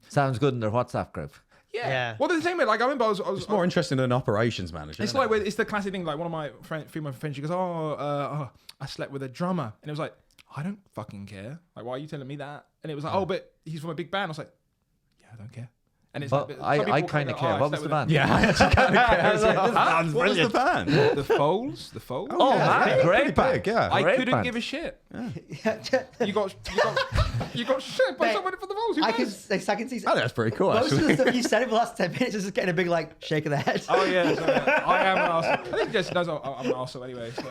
Sounds good in their WhatsApp group. Yeah. Well, the same way, like I remember I was It's more interesting than an operations manager. It's like it's the classic thing. Like one of my female friends, she goes, I slept with a drummer, and it was like, I don't fucking care. Like, why are you telling me that? And it was like, oh, but he's from a big band. I was like, yeah, I don't care. And it's I kind of care. What was the band? Yeah, I actually kind of care. What was the band? The Foals. The Foals. Oh, man, great big, yeah. I couldn't band. give a shit. You got shit by someone for the Foals. I can see. Oh, that's pretty cool. Most Actually, of the stuff you said in the last 10 minutes is just getting a big like shake of the head. Oh yeah, so, I am an arsehole. I think Jesse knows I'm an arsehole anyway. So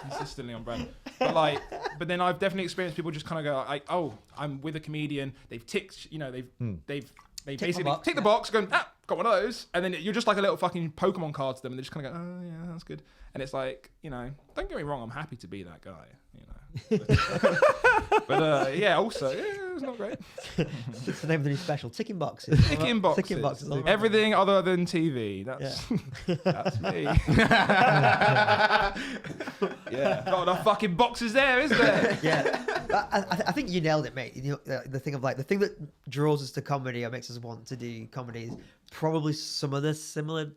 consistently on brand. But then I've definitely experienced people just kind of go like, oh, I'm with a comedian. They've ticked, they basically tick the box, going, got one of those, and then you're just like a little fucking Pokemon card to them, and they just kind of go, oh yeah, that's good. And it's like, don't get me wrong, I'm happy to be that guy, But also, it's not great. It's the name of the new special. Ticking boxes. Ticking boxes. Everything other than TV. That's me. Not enough fucking boxes there, is there? Yeah. I think you nailed it, mate. The thing that draws us to comedy or makes us want to do comedy is probably some of the similar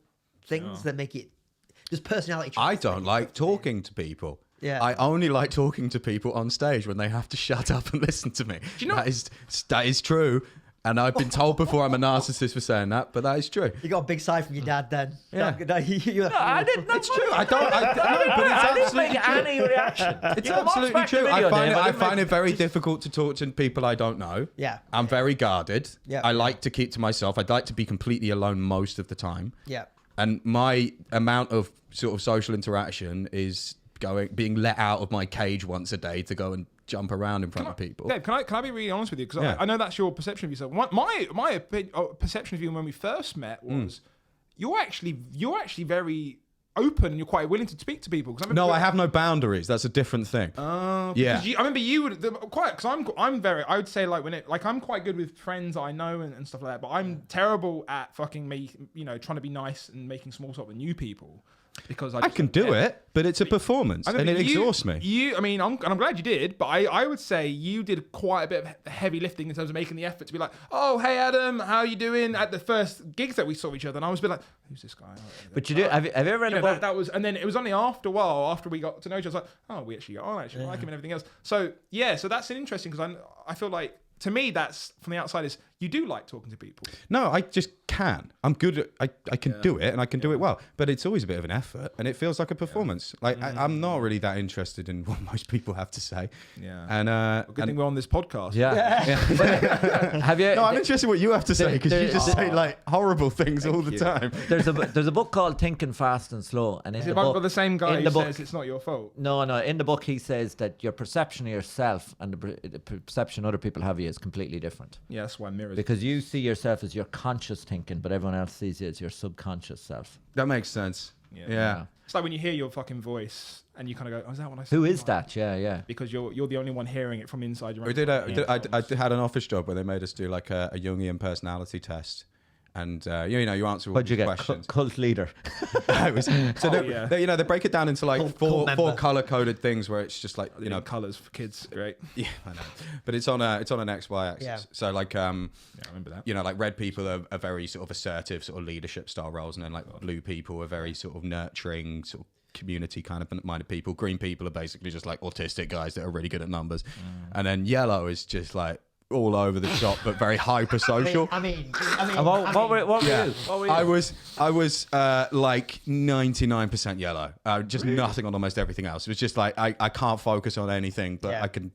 things that make it just personality traits. I don't like talking to people. Yeah. I only like talking to people on stage when they have to shut up and listen to me. Do you know that is true? And I've been told before I'm a narcissist for saying that, but that is true. You got a big side from your dad then. Yeah. I didn't. It's true. I don't. But it's absolutely make any reaction. It's absolutely true. I find it very difficult to talk to people I don't know. Yeah. I'm very guarded. Yeah. I like to keep to myself. I'd like to be completely alone most of the time. Yeah. And my amount of sort of social interaction is being let out of my cage once a day to go and jump around in front of people. Dave, can I be really honest with you? Because I know that's your perception of yourself. My perception of you when we first met was you're actually very open and you're quite willing to speak to people. I have no boundaries. That's a different thing. I remember you would quite, because I would say I'm quite good with friends I know and stuff like that, but I'm terrible at fucking trying to be nice and making small talk with new people. because I can do it, but it's a performance, and it exhausts me. I mean, I'm glad you did, but I would say you did quite a bit of heavy lifting in terms of making the effort to be like, oh, hey, Adam, how you doing? At the first gigs that we saw each other, and I was a bit like, who's this guy? But you do. Have you ever read a book? That was, and then it was only after a while, after we got to know each other, I was like, oh, we actually got on, I like him and everything else. So, yeah, so that's interesting because I feel like, to me, that's from the outside is you do like talking to people. No, I just can. I'm good at, I can do it, and I can do it well. But it's always a bit of an effort, and it feels like a performance. Like I'm not really that interested in what most people have to say. Yeah. And Good thing we're on this podcast. Yeah. Have you? no, I'm interested in what you have to say because you just say like horrible things all the time. There's a book called Thinking Fast and Slow, and in Is the it book, by the same guy in who the book, says it's not your fault? No. In the book, he says that your perception of yourself and the perception other people have of you is completely different. Yeah, that's why mirrors. Because you see yourself as your conscious thinking, but everyone else sees you as your subconscious self. That makes sense. Yeah. It's like when you hear your fucking voice and you kind of go, oh, is that what I said? Who is that? Yeah. Because you're the only one hearing it from inside your own. I had an office job where they made us do like a Jungian personality test. And you answer all What'd you these get? questions. Cult leader. They break it down into like four color coded things where it's just like colors for kids, right? Yeah, I know. But it's on an XY axis. Yeah. So like I remember that. Like red people are very sort of assertive, sort of leadership style roles, and then like blue people are very sort of nurturing, sort of community kind of minded people. Green people are basically just like autistic guys that are really good at numbers, and then yellow is just like all over the shop, but very hyper social. I mean, What were you? I was like 99% yellow. Just nothing on almost everything else. It was just like I can't focus on anything, but I can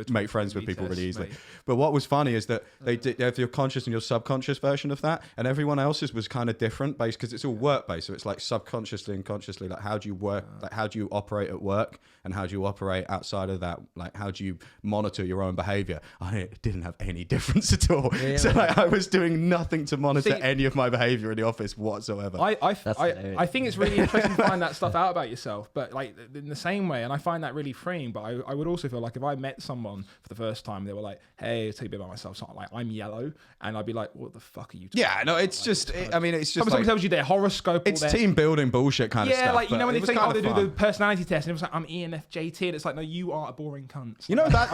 make friends with people really easily. Mate. But what was funny is that they have your conscious and your subconscious version of that, and everyone else's was kind of different based because it's all work based. So it's like subconsciously and consciously, like how do you work, like how do you operate at work, and how do you operate outside of that? Like how do you monitor your own behavior? I didn't have any difference at all. Yeah. So like, I was doing nothing to monitor any of my behavior in the office whatsoever. I think it's really interesting to find that stuff out about yourself, but like in the same way, and I find that really freeing. But I would also feel like if I met someone for the first time, they were like, "Hey, I'll tell you a bit about myself." So like I'm yellow, and I'd be like, "What the fuck are you?" Yeah, no, it's just. It's just. Someone tells you their horoscope. It's team building bullshit kind of stuff. Yeah, like when they say, "Oh, they do the fun. personality test," and it was like, "I'm ENFJT," and it's like, "No, you are a boring cunt." You know that,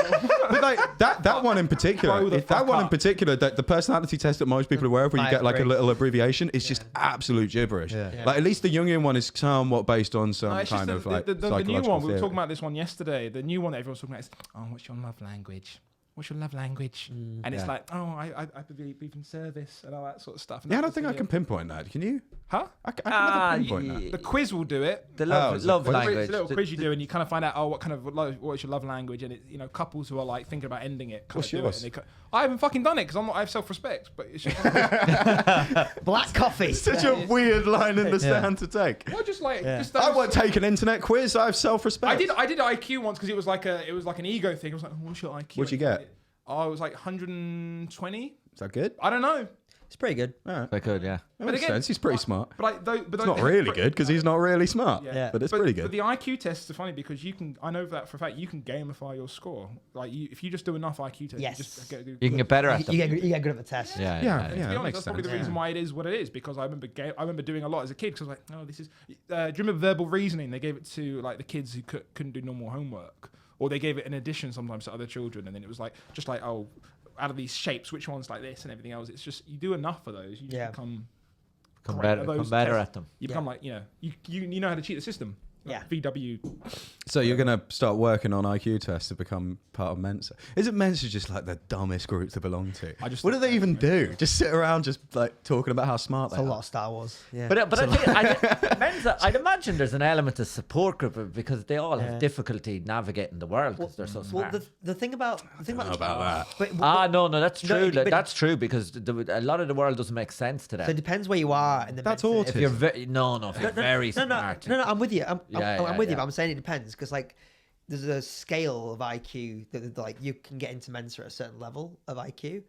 but like that one in particular, the personality test that most people are aware of, where you get like a little abbreviation, is just absolute gibberish. Like at least the Jungian one is somewhat based on some kind of like the new psychological one. We were theory. talking about this one yesterday. The new one that everyone's talking about is, "Oh, what's your love language? What's your love language?" And it's like, "Oh, I believe in service and all that sort of stuff." And Yeah, I don't think I can pinpoint that. Can you? Huh? I can never pinpoint that. The quiz will do it. The love it's a quiz. language. It's a little quiz you do, and you kind of find out, oh, what's your love language, and it, couples who are like thinking about ending it. What's do yours? It, and I haven't fucking done it because I have self-respect, but it's just black coffee. Such a weird line in the stand to take. well, just like I won't take an internet quiz. I have self-respect. I did IQ once because it was like an ego thing. I was like, oh, what's your IQ? What'd you get? Oh, it was like 120. Is that good? I don't know. It's pretty good. All right. I could, yeah. That makes sense. He's pretty smart. But It's not really good because he's not really smart. Yeah. But it's pretty good. But the IQ tests are funny because I know that for a fact, you can gamify your score. Like if you just do enough IQ tests, Yes. you just get You can get better at You them. get good at the test. Yeah. To be that honest, makes that's probably sense. the reason why it is what it is, because I remember doing a lot as a kid because I was like, oh, this is. Do you remember verbal reasoning? They gave it to like the kids who couldn't do normal homework, or they gave it in addition sometimes to other children, and then it was like just like, oh, out of these shapes, which one's like this and everything else. It's just you do enough of those, you just become great at those better tests. at them. You become like you know how to cheat the system. Yeah. VW. So you're going to start working on IQ tests to become part of Mensa. Isn't Mensa just like the dumbest group to belong to? What do they even do? Just sit around just like talking about how smart It's they a are? lot of Star Wars. Yeah. But I think Mensa, I'd imagine there's an element of support group because they all have difficulty navigating the world because they're so smart. Well, the thing about about that. But, No, that's true. but- That's true because a lot of the world doesn't make sense to them. so it depends where you are. In the That's mental- autism. If you're if you're very smart. No, I'm with you. I'm with you. Yeah. But I'm saying it depends because like there's a scale of IQ that like you can get into Mensa at a certain level of IQ,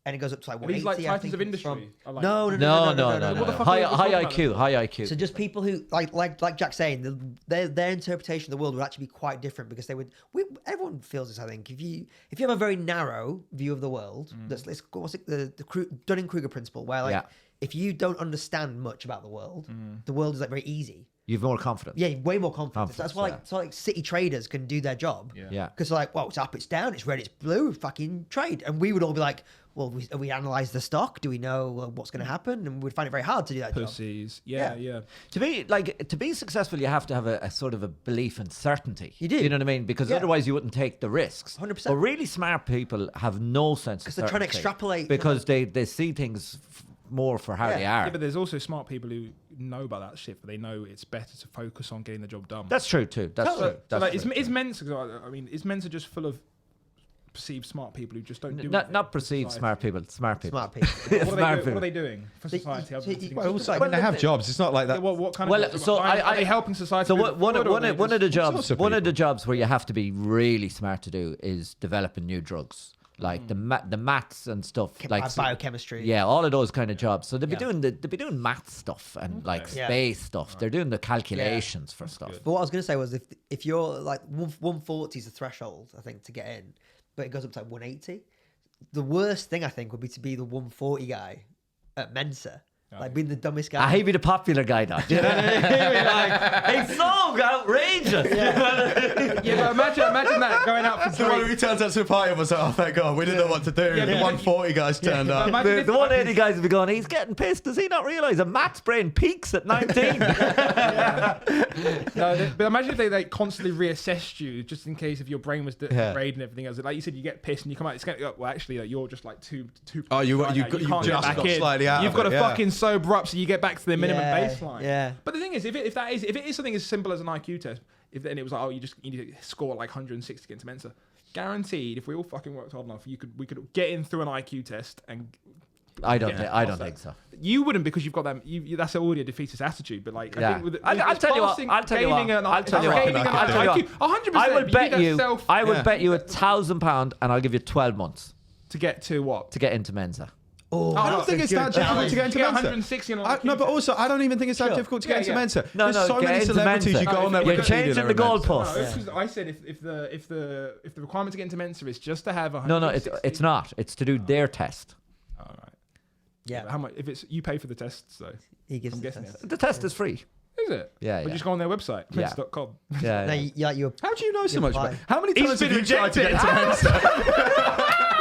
and it goes up to like Are these 180. like I Titans think of it's Industry? from- I like No. What the fuck are High we talking about? IQ, high IQ. So just people who like Jack's saying, their interpretation of the world would actually be quite different because everyone feels this. I think if you have a very narrow view of the world, that's the Dunning-Kruger principle, where like if you don't understand much about the world is like very easy. You've more confidence. Yeah, way more confidence. That's why Confidence, like city traders can do their job. Yeah. Because like, well, it's up, it's down, it's red, it's blue, fucking trade. And we would all be like, well, we analyze the stock? Do we know what's going to happen? And we'd find it very hard to do that job. Pussies. Yeah. To be successful, you have to have a sort of a belief in certainty. You do. You know what I mean? Because Yeah. otherwise you wouldn't take the risks. 100%. But really smart people have no sense of Because they're trying to certainty extrapolate. because they see things more for how Yeah. they are. Yeah, but there's also smart people who know about that shit, but they know it's better to focus on getting the job done. That's true too. That's Totally. true. So That's like, true. is Mensa? I mean, is Mensa just full of perceived smart people who just don't do not anything for perceived society? smart people. Smart people. Smart people. What are they doing for society? other than sitting Well, still? also, I mean, they have jobs. It's not like Yeah, that. what kind Well, of jobs? so are they helping society? So move one forward, or are they of the just- jobs sorts of one of the people. jobs where you have to be really smart to do is developing new drugs, like the maths and stuff, like biochemistry. Yeah, all of those kind of jobs. So they'd be Yeah. doing math stuff and like Yeah. space stuff. They're doing the calculations for stuff. But what I was going to say was if you're like 140 is the threshold, I think, to get in, but it goes up to like 180. The worst thing I think would be to be the 140 guy at Mensa. Like being the dumbest guy. I hate be the popular guy now. Do you know what I mean? Like, it's so outrageous. Yeah, but imagine that going out for So when drinks. he turns up to the party, I was like, oh, thank God, we didn't know what to do. Yeah, the but- 140 guys turned up. Imagine The, if- the 180 guys would be going, he's getting pissed. Does he not realise a Matt's brain peaks at 19? But imagine if they constantly reassessed you just in case if your brain was Yeah. degrade and everything else. Like you said, you get pissed and you come out. It's going, well, actually, like, you're just like too. Oh, you far now. got- you can't get just back got in. slightly out You've of got it, to yeah. fucking sober up so you get back to the minimum Yeah, baseline. yeah. But the thing is, if it is something as simple as an IQ test, if then it was like, oh, you need to score like 160 to get into Mensa. Guaranteed, if we all fucking worked hard enough, we could get in through an IQ test and. I don't past think that. so. You wouldn't because you've got that. That's already a defeatist attitude. But like, Yeah. I think with I'll tell you what. I'll tell you what. I'll tell you what. Gaining an I'll tell you IQ, 100%. I would bet you. I would Yeah. bet you £1,000, and I'll give you 12 months to get to what? to get into Mensa. Oh, I don't think it's that difficult to get into Mensa. 160 on an IQ No, but test. also, I don't even think it's that Sure. difficult to get Yeah, into yeah. Mensa. No, There's so get many into celebrities Mensa. you go on there. You're Wikipedia changing that the are in Mensa. goalposts. No, because I said if the requirement to get into Mensa is just to have a No, it's not. It's to do their test. All right. yeah. How much? If it's you pay for the tests though, He gives I'm the guessing test. it. The test is free. Is it? Yeah, But yeah. just go on their website, Yeah. mensa.com. Yeah. No, yeah. you're How do you know so You much? apply. About, how many He's times have been you tried to get into rejected. Mensa?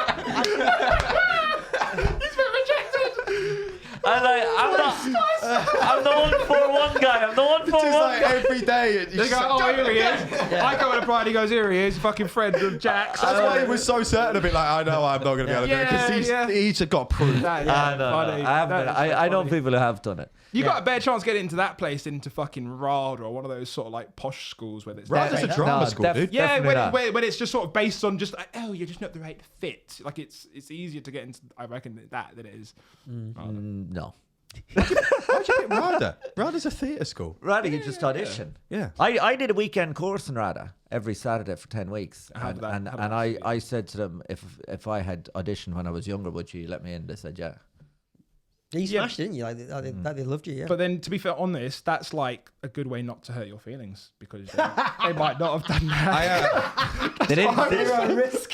I'm the 141 guy. I'm the Just 141 like guy. every day. and you They go, just- oh, here he is. I go on a Friday, he goes, here he is, fucking friend of Jack's. That's why he was so certain of it. Like, I know I'm not going to be able to do it because Yeah, yeah. he's got proof. That, No, funny. I haven't. That is so I know funny. people who have done it. You got a better chance getting into that place into fucking RAD or one of those sort of like posh schools where it's Right, it's a drama school, dude. yeah, definitely not. when it's just sort of based on just like, oh, you're just not the right fit. Like it's easier to get into, I reckon, that than it is. No. How'd you get RADA? RADA's a theatre school. Rather, you just audition. Yeah. I did a weekend course in RADA every Saturday for 10 weeks. How did that- and how did and that suit you? I said to them, if I had auditioned when I was younger, would you let me in? They said, yeah. You Yeah. smashed, didn't you? Like they loved you, yeah. But then, to be fair on this, that's like a good way not to hurt your feelings because they might not have done that. They didn't. risk.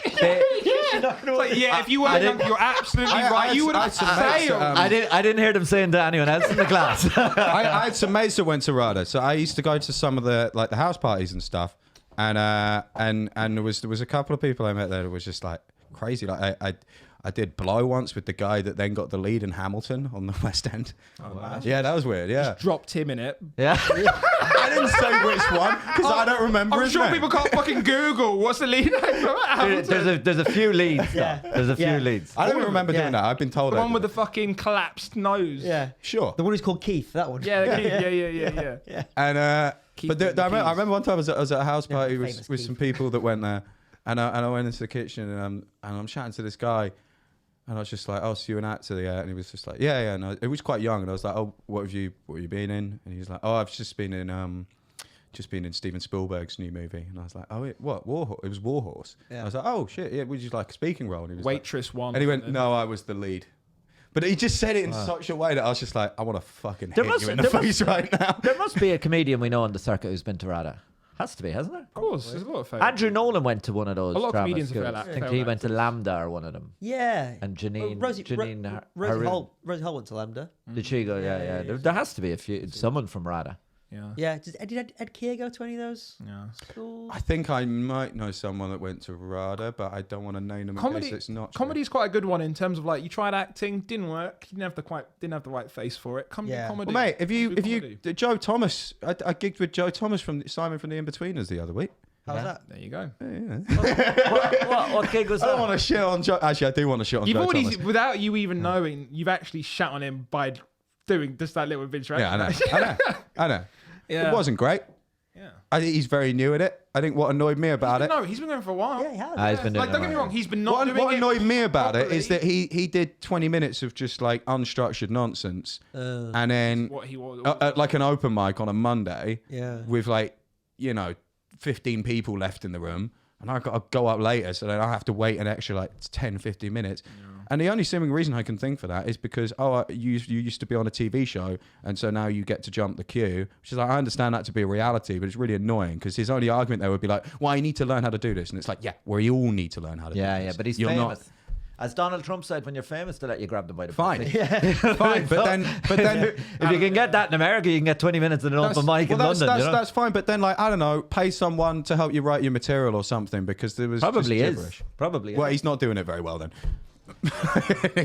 But yeah, if you were young, you're absolutely right. You would have failed. I didn't hear them saying to anyone else in the class. I had some mates that went to RADA, so I used to go to some of the like the house parties and stuff, and there was a couple of people I met there that was just like crazy. Like I did Blow once with the guy that then got the lead in Hamilton on the West End. Oh, wow. Yeah, that was weird. Yeah, Dropped him in it. Yeah. I didn't say which one because I don't remember I'm his sure name. people can't fucking Google what's the lead name. There's a few leads. Yeah. There's a few Yeah. leads. I don't remember Yeah. doing that. I've been told The that. one with the fucking collapsed nose. Yeah. Sure. The one who's called Keith, that one. Yeah, yeah. And Keep but doing the I keys. remember one time I was at a house party famous with Keith. some people that went there, and I went into the kitchen and I'm chatting to this guy, and I was just like, "Oh, so you an actor, yeah?" And he was just like, "Yeah." And it was quite young, and I was like, "Oh, what have you been in?" And he was like, "Oh, I've just been in Steven Spielberg's new movie." And I was like, "Oh, what? Warhorse?" It was Warhorse. Yeah. I was like, "Oh shit, yeah." Would you like a speaking role? And he was like, Waitress one. and he went, "No, I was the lead." But he just said it in such a way that I was just like, I want to fucking hit you in the face right now. There must be a comedian we know on the circuit who's been to RADA. Has to be, hasn't there? Of course, there's a lot of fame. Andrew Nolan went to one of those. A lot of drama comedians are schools. fair I think actors. he went to Lambda or one of them. Yeah. And Janine, Rosie Janine Rosie Haroon. Holt went to Lambda. Did she go? Yeah. There has to be a few. Someone from RADA. Yeah. Did Ed Keir go to any of those Yeah. schools? I think I might know someone that went to RADA, but I don't want to name them in case it's not true. Comedy's quite a good one in terms of like you tried acting, didn't work, you didn't have the right face for it. Come do comedy. Well, mate, if you comedy. Joe Thomas, I gigged with Joe Thomas from Simon from the In-Betweeners the other week. How was that? There you go. What gig was I don't that? want to shit on Joe. Actually, I do want to shit on You've Joe already, Thomas. without you even knowing, you've actually shat on him by doing just that little interaction. Yeah, I know. Yeah. It wasn't great. Yeah. I think he's very new at it. I think what annoyed me about it. No, he's been going for a while. Yeah, he has. He's been doing Like, don't get me wrong, he's been not What, doing what it annoyed me about it is properly. that he did 20 minutes of just like unstructured nonsense, and then What he was. at like an open mic on a Monday, Yeah. with like 15 people left in the room, and I got to go up later, so then I have to wait an extra like 10, 15 minutes. And the only seeming reason I can think for that is because you used to be on a TV show, and so now you get to jump the queue. Which is like, I understand that to be a reality, but it's really annoying because his only argument there would be like, "Well, you need to learn how to do this," and it's like, "Yeah, we all need to learn how to do this." Yeah, but he's You're famous. not As Donald Trump said, when you're famous, they let you grab them by the fine, pussy. fine. But then if you can get that in America, you can get 20 minutes in an open mic in London. That's fine. But then, like, I don't know, pay someone to help you write your material or something because there was Probably just is. gibberish. Probably. Well, is. he's not doing it very well then.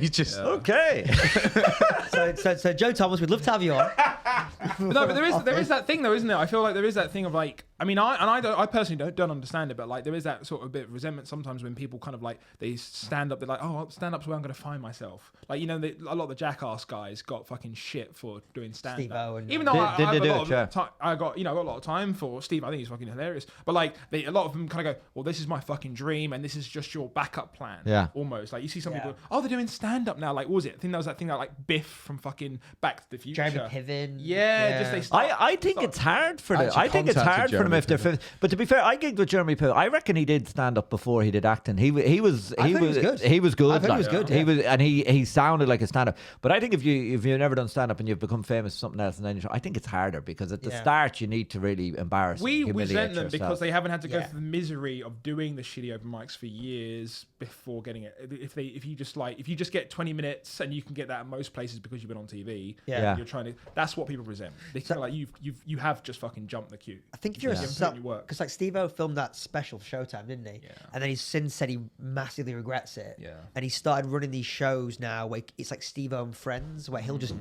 He's just Okay. So Joe Thomas, we'd love to have you on. No, but there is that thing though, isn't it? I feel like there is that thing of like, I mean, I personally don't understand it, but like there is that sort of bit of resentment sometimes when people kind of like they stand up, they're like, oh, stand up's where I'm going to find myself. Like, a lot of the Jackass guys got fucking shit for doing stand Steve-O up. and- Even though Did I they have a do lot it? Yeah. of time, I got a lot of time for Steve. I think he's fucking hilarious. But like a lot of them kind of go, well, this is my fucking dream, and this is just your backup plan. Yeah. Almost like you see some Yeah. people, oh, they're doing stand up now. Like, what was it? I think that was that thing that like Biff from fucking Back to the Future. Jeremy Piven. Yeah, just they start. I think it's hard for them. actually I think it's contacted hard for them Jeremy if they're Piven. fit. But to be fair, I gigged with Jeremy Piven. I reckon he did stand up before he did acting. He was I thought he was good. He was good. I thought he was good, He yeah. was, and he sounded like a stand up. But I think if you've never done stand up and you've become famous for something else, and then I think it's harder because at the Yeah. start you need to really embarrass. We and humiliate resent them yourself. because they haven't had to go Yeah. through the misery of doing the shitty open mics for years before getting it. If you just get 20 minutes and you can get that at most places because you've been on TV, Yeah. you're trying to. That's what people resent. They feel like you have just fucking jumped the queue. I think if you're Yeah. a Put sub, in your work. because like Steve-O filmed that special for Showtime, didn't he? Yeah. And then he's since said he massively regrets it. Yeah. And he started running these shows now where it's like Steve-O and Friends, where he'll just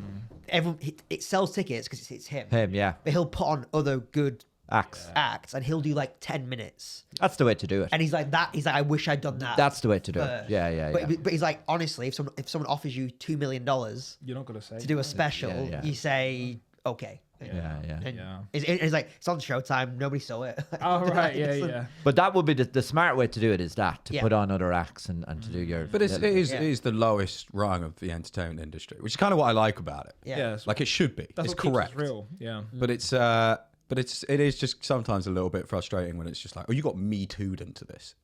it sells tickets because it's him. Him, yeah. But he'll put on other good Acts. and he'll do like 10 minutes. That's the way to do it. And he's like that. He's like, I wish I'd done that. That's the way to do it. first." Yeah. But he's like, honestly, if someone offers you $2 million to You're not gonna say do a special, Yeah. you say okay. Yeah. And Yeah. it's like it's on Showtime. Nobody saw it. Oh right, yeah. But that would be the smart way to do it. Is that to Yeah. put on other acts and to do your. But it Yeah. is the lowest rung of the entertainment industry, which is kind of what I like about it. Yeah. Like it should be. That's It's what keeps us correct. real. Yeah. But it is just sometimes a little bit frustrating when it's just like, oh, you got me too'd into this.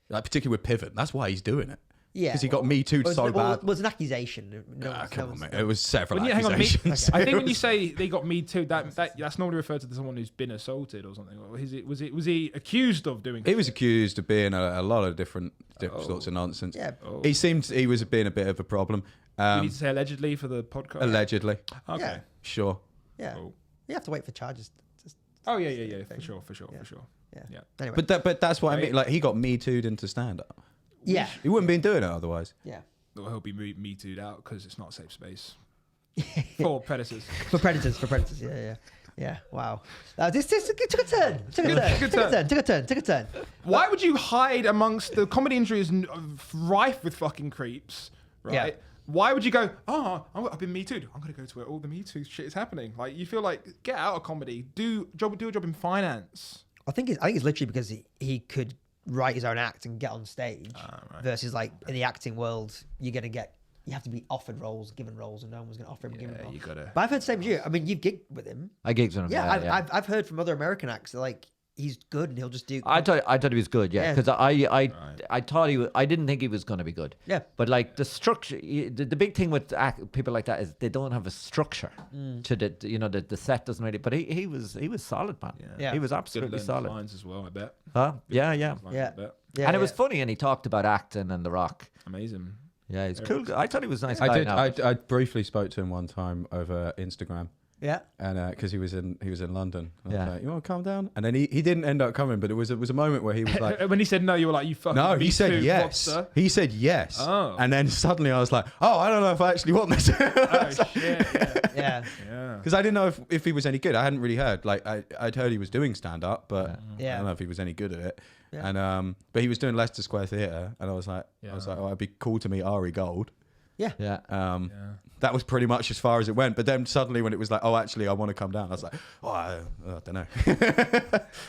Like particularly with Piven, that's why he's doing it. Yeah. Because he got me too'd so bad. It was an accusation. Come on, mate. It was several But yeah, hang on. accusations. I think when you say they got me too, that's normally referred to someone who's been assaulted or something. Or was he accused of doing? He was accused of being a lot of different sorts of nonsense. Yeah. He was being a bit of a problem. You need to say allegedly for the podcast. Allegedly. Okay. Yeah. Sure. Yeah. Cool. You have to wait for charges. Oh yeah, for sure. Yeah. Yeah. Anyway. But that's what I Right. mean. Like he got me too'd into stand up. yeah. He wouldn't been doing it otherwise. Yeah. Well, he'll be me too'd out because it's not a safe space for predators. For predators. Yeah. Wow. This took a turn. Took a turn. Why would you hide amongst the comedy industry is rife with fucking creeps, right? Yeah. Why would you go? Oh, I've been Me Too'd. I'm gonna go to where all the Me Too shit is happening. Like you feel like get out of comedy. Do a job in finance. I think it's literally because he could write his own act and get on stage versus like in the acting world, you have to be offered roles, given roles, and no one was going to offer him a given role. you gotta. But I've heard the same as you. I mean, you've gigged with him. I gigged with him. Yeah, I've heard from other American acts that like he's good and he'll just do. I thought he was good, yeah, Yeah. because I thought he was. I didn't think he was going to be good. Yeah. But like the structure, the big thing with people like that is they don't have a structure to the set doesn't really. But he was solid, man. Yeah. He was Good absolutely learned solid. lines as well. I bet. Huh? Yeah. Lines, Yeah. I bet. Yeah, And it was yeah. funny, and he talked about acting and The Rock. Amazing. Yeah, he's cool. I thought he was a nice I guy. did. now. I briefly spoke to him one time over Instagram. Yeah. And because he was in London. I was Yeah. like, you want to come down? And then he didn't end up coming, but it was a moment where he was like, When he said no, you were like, you fucking. no, he me said too, yes. monster. He said yes. Oh. And then suddenly I was like, oh, I don't know if I actually want this. Oh shit! Yeah. Yeah. Because I didn't know if he was any good. I hadn't really heard. Like I'd heard he was doing stand up, but I Yeah. don't know if he was any good at it. Yeah. And but he was doing Leicester Square Theatre, and I was like, Yeah. oh, it'd be cool to meet Ari Gold. Yeah. Yeah. That was pretty much as far as it went. But then suddenly when it was like, oh, actually, I want to come down, I was like, oh, I don't know.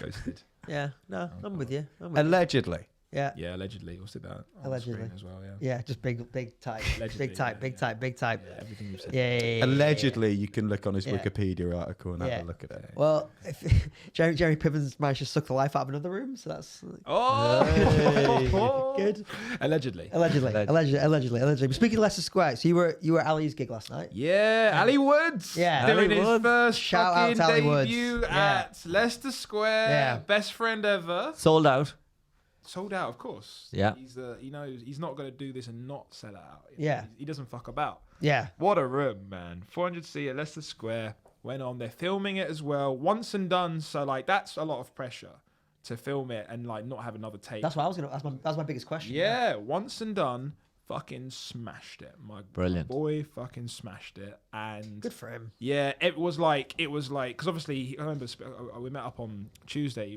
Ghosted. Yeah. No, I'm with you. Allegedly. Yeah. Yeah, allegedly. We'll see that on Allegedly. the screen as well. Yeah. Yeah. Just big type. Allegedly, Big type. yeah, Big yeah. type. Big type. Yeah, everything you've said. Yeah. Allegedly, you can look on his Yeah. Wikipedia article and Yeah. have a look at it. Well, if Jerry Piven's managed to suck the life out of another room, so that's Oh, good. Allegedly. Allegedly. But speaking of Leicester Square, so you were at Ali's gig last night. Yeah, Ali Woods. Yeah. doing Ali his Woods. first Shout out fucking to Ali Woods. debut Yeah. at Leicester Square. Yeah. Best friend ever. Sold out. Sold out, of course. Yeah. He knows he's not going to do this and not sell it out. Yeah. He doesn't fuck about. Yeah. What a room, man. 400 seat at Leicester Square. Went on. They're filming it as well. Once and done. So, like, that's a lot of pressure to film it and, like, not have another take. That's what I was gonna. That's my biggest question. Yeah, once and done. Fucking smashed it. My Brilliant. boy fucking smashed it. And Good for him. yeah, it was like, because obviously, I remember we met up on Tuesday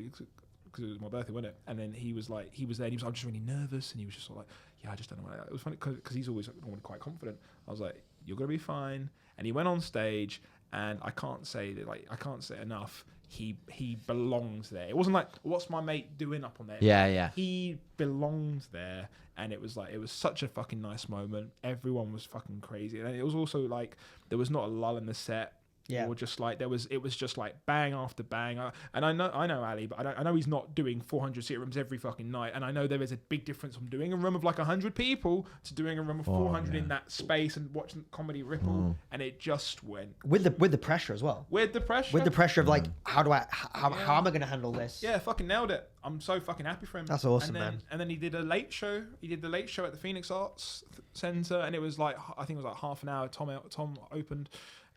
because it was my birthday, wasn't it? And then he was there and he was like, I'm just really nervous. And he was just sort of like, yeah, I just don't know. It was funny because he's always normally quite confident. I was like, you're going to be fine. And he went on stage and I can't say it enough. He belongs there. It wasn't like, what's my mate doing up on there? Yeah. He belonged there, and it was such a fucking nice moment. Everyone was fucking crazy, and it was also like there was not a lull in the set. Yeah. Or just like it was just like bang after bang. And I know Ali, but I know he's not doing 400 seat rooms every fucking night. And I know there is a big difference from doing a room of like 100 people to doing a room of 400 in that space and watching comedy ripple. And it just went With the pressure as well. with the pressure. With the pressure of like, how am I gonna handle this? Yeah, fucking nailed it. I'm so fucking happy for him. That's awesome, and then, man. And then he did a late show. He did the late show at the Phoenix Arts Centre, and it was like, I think it was like half an hour. Tom opened,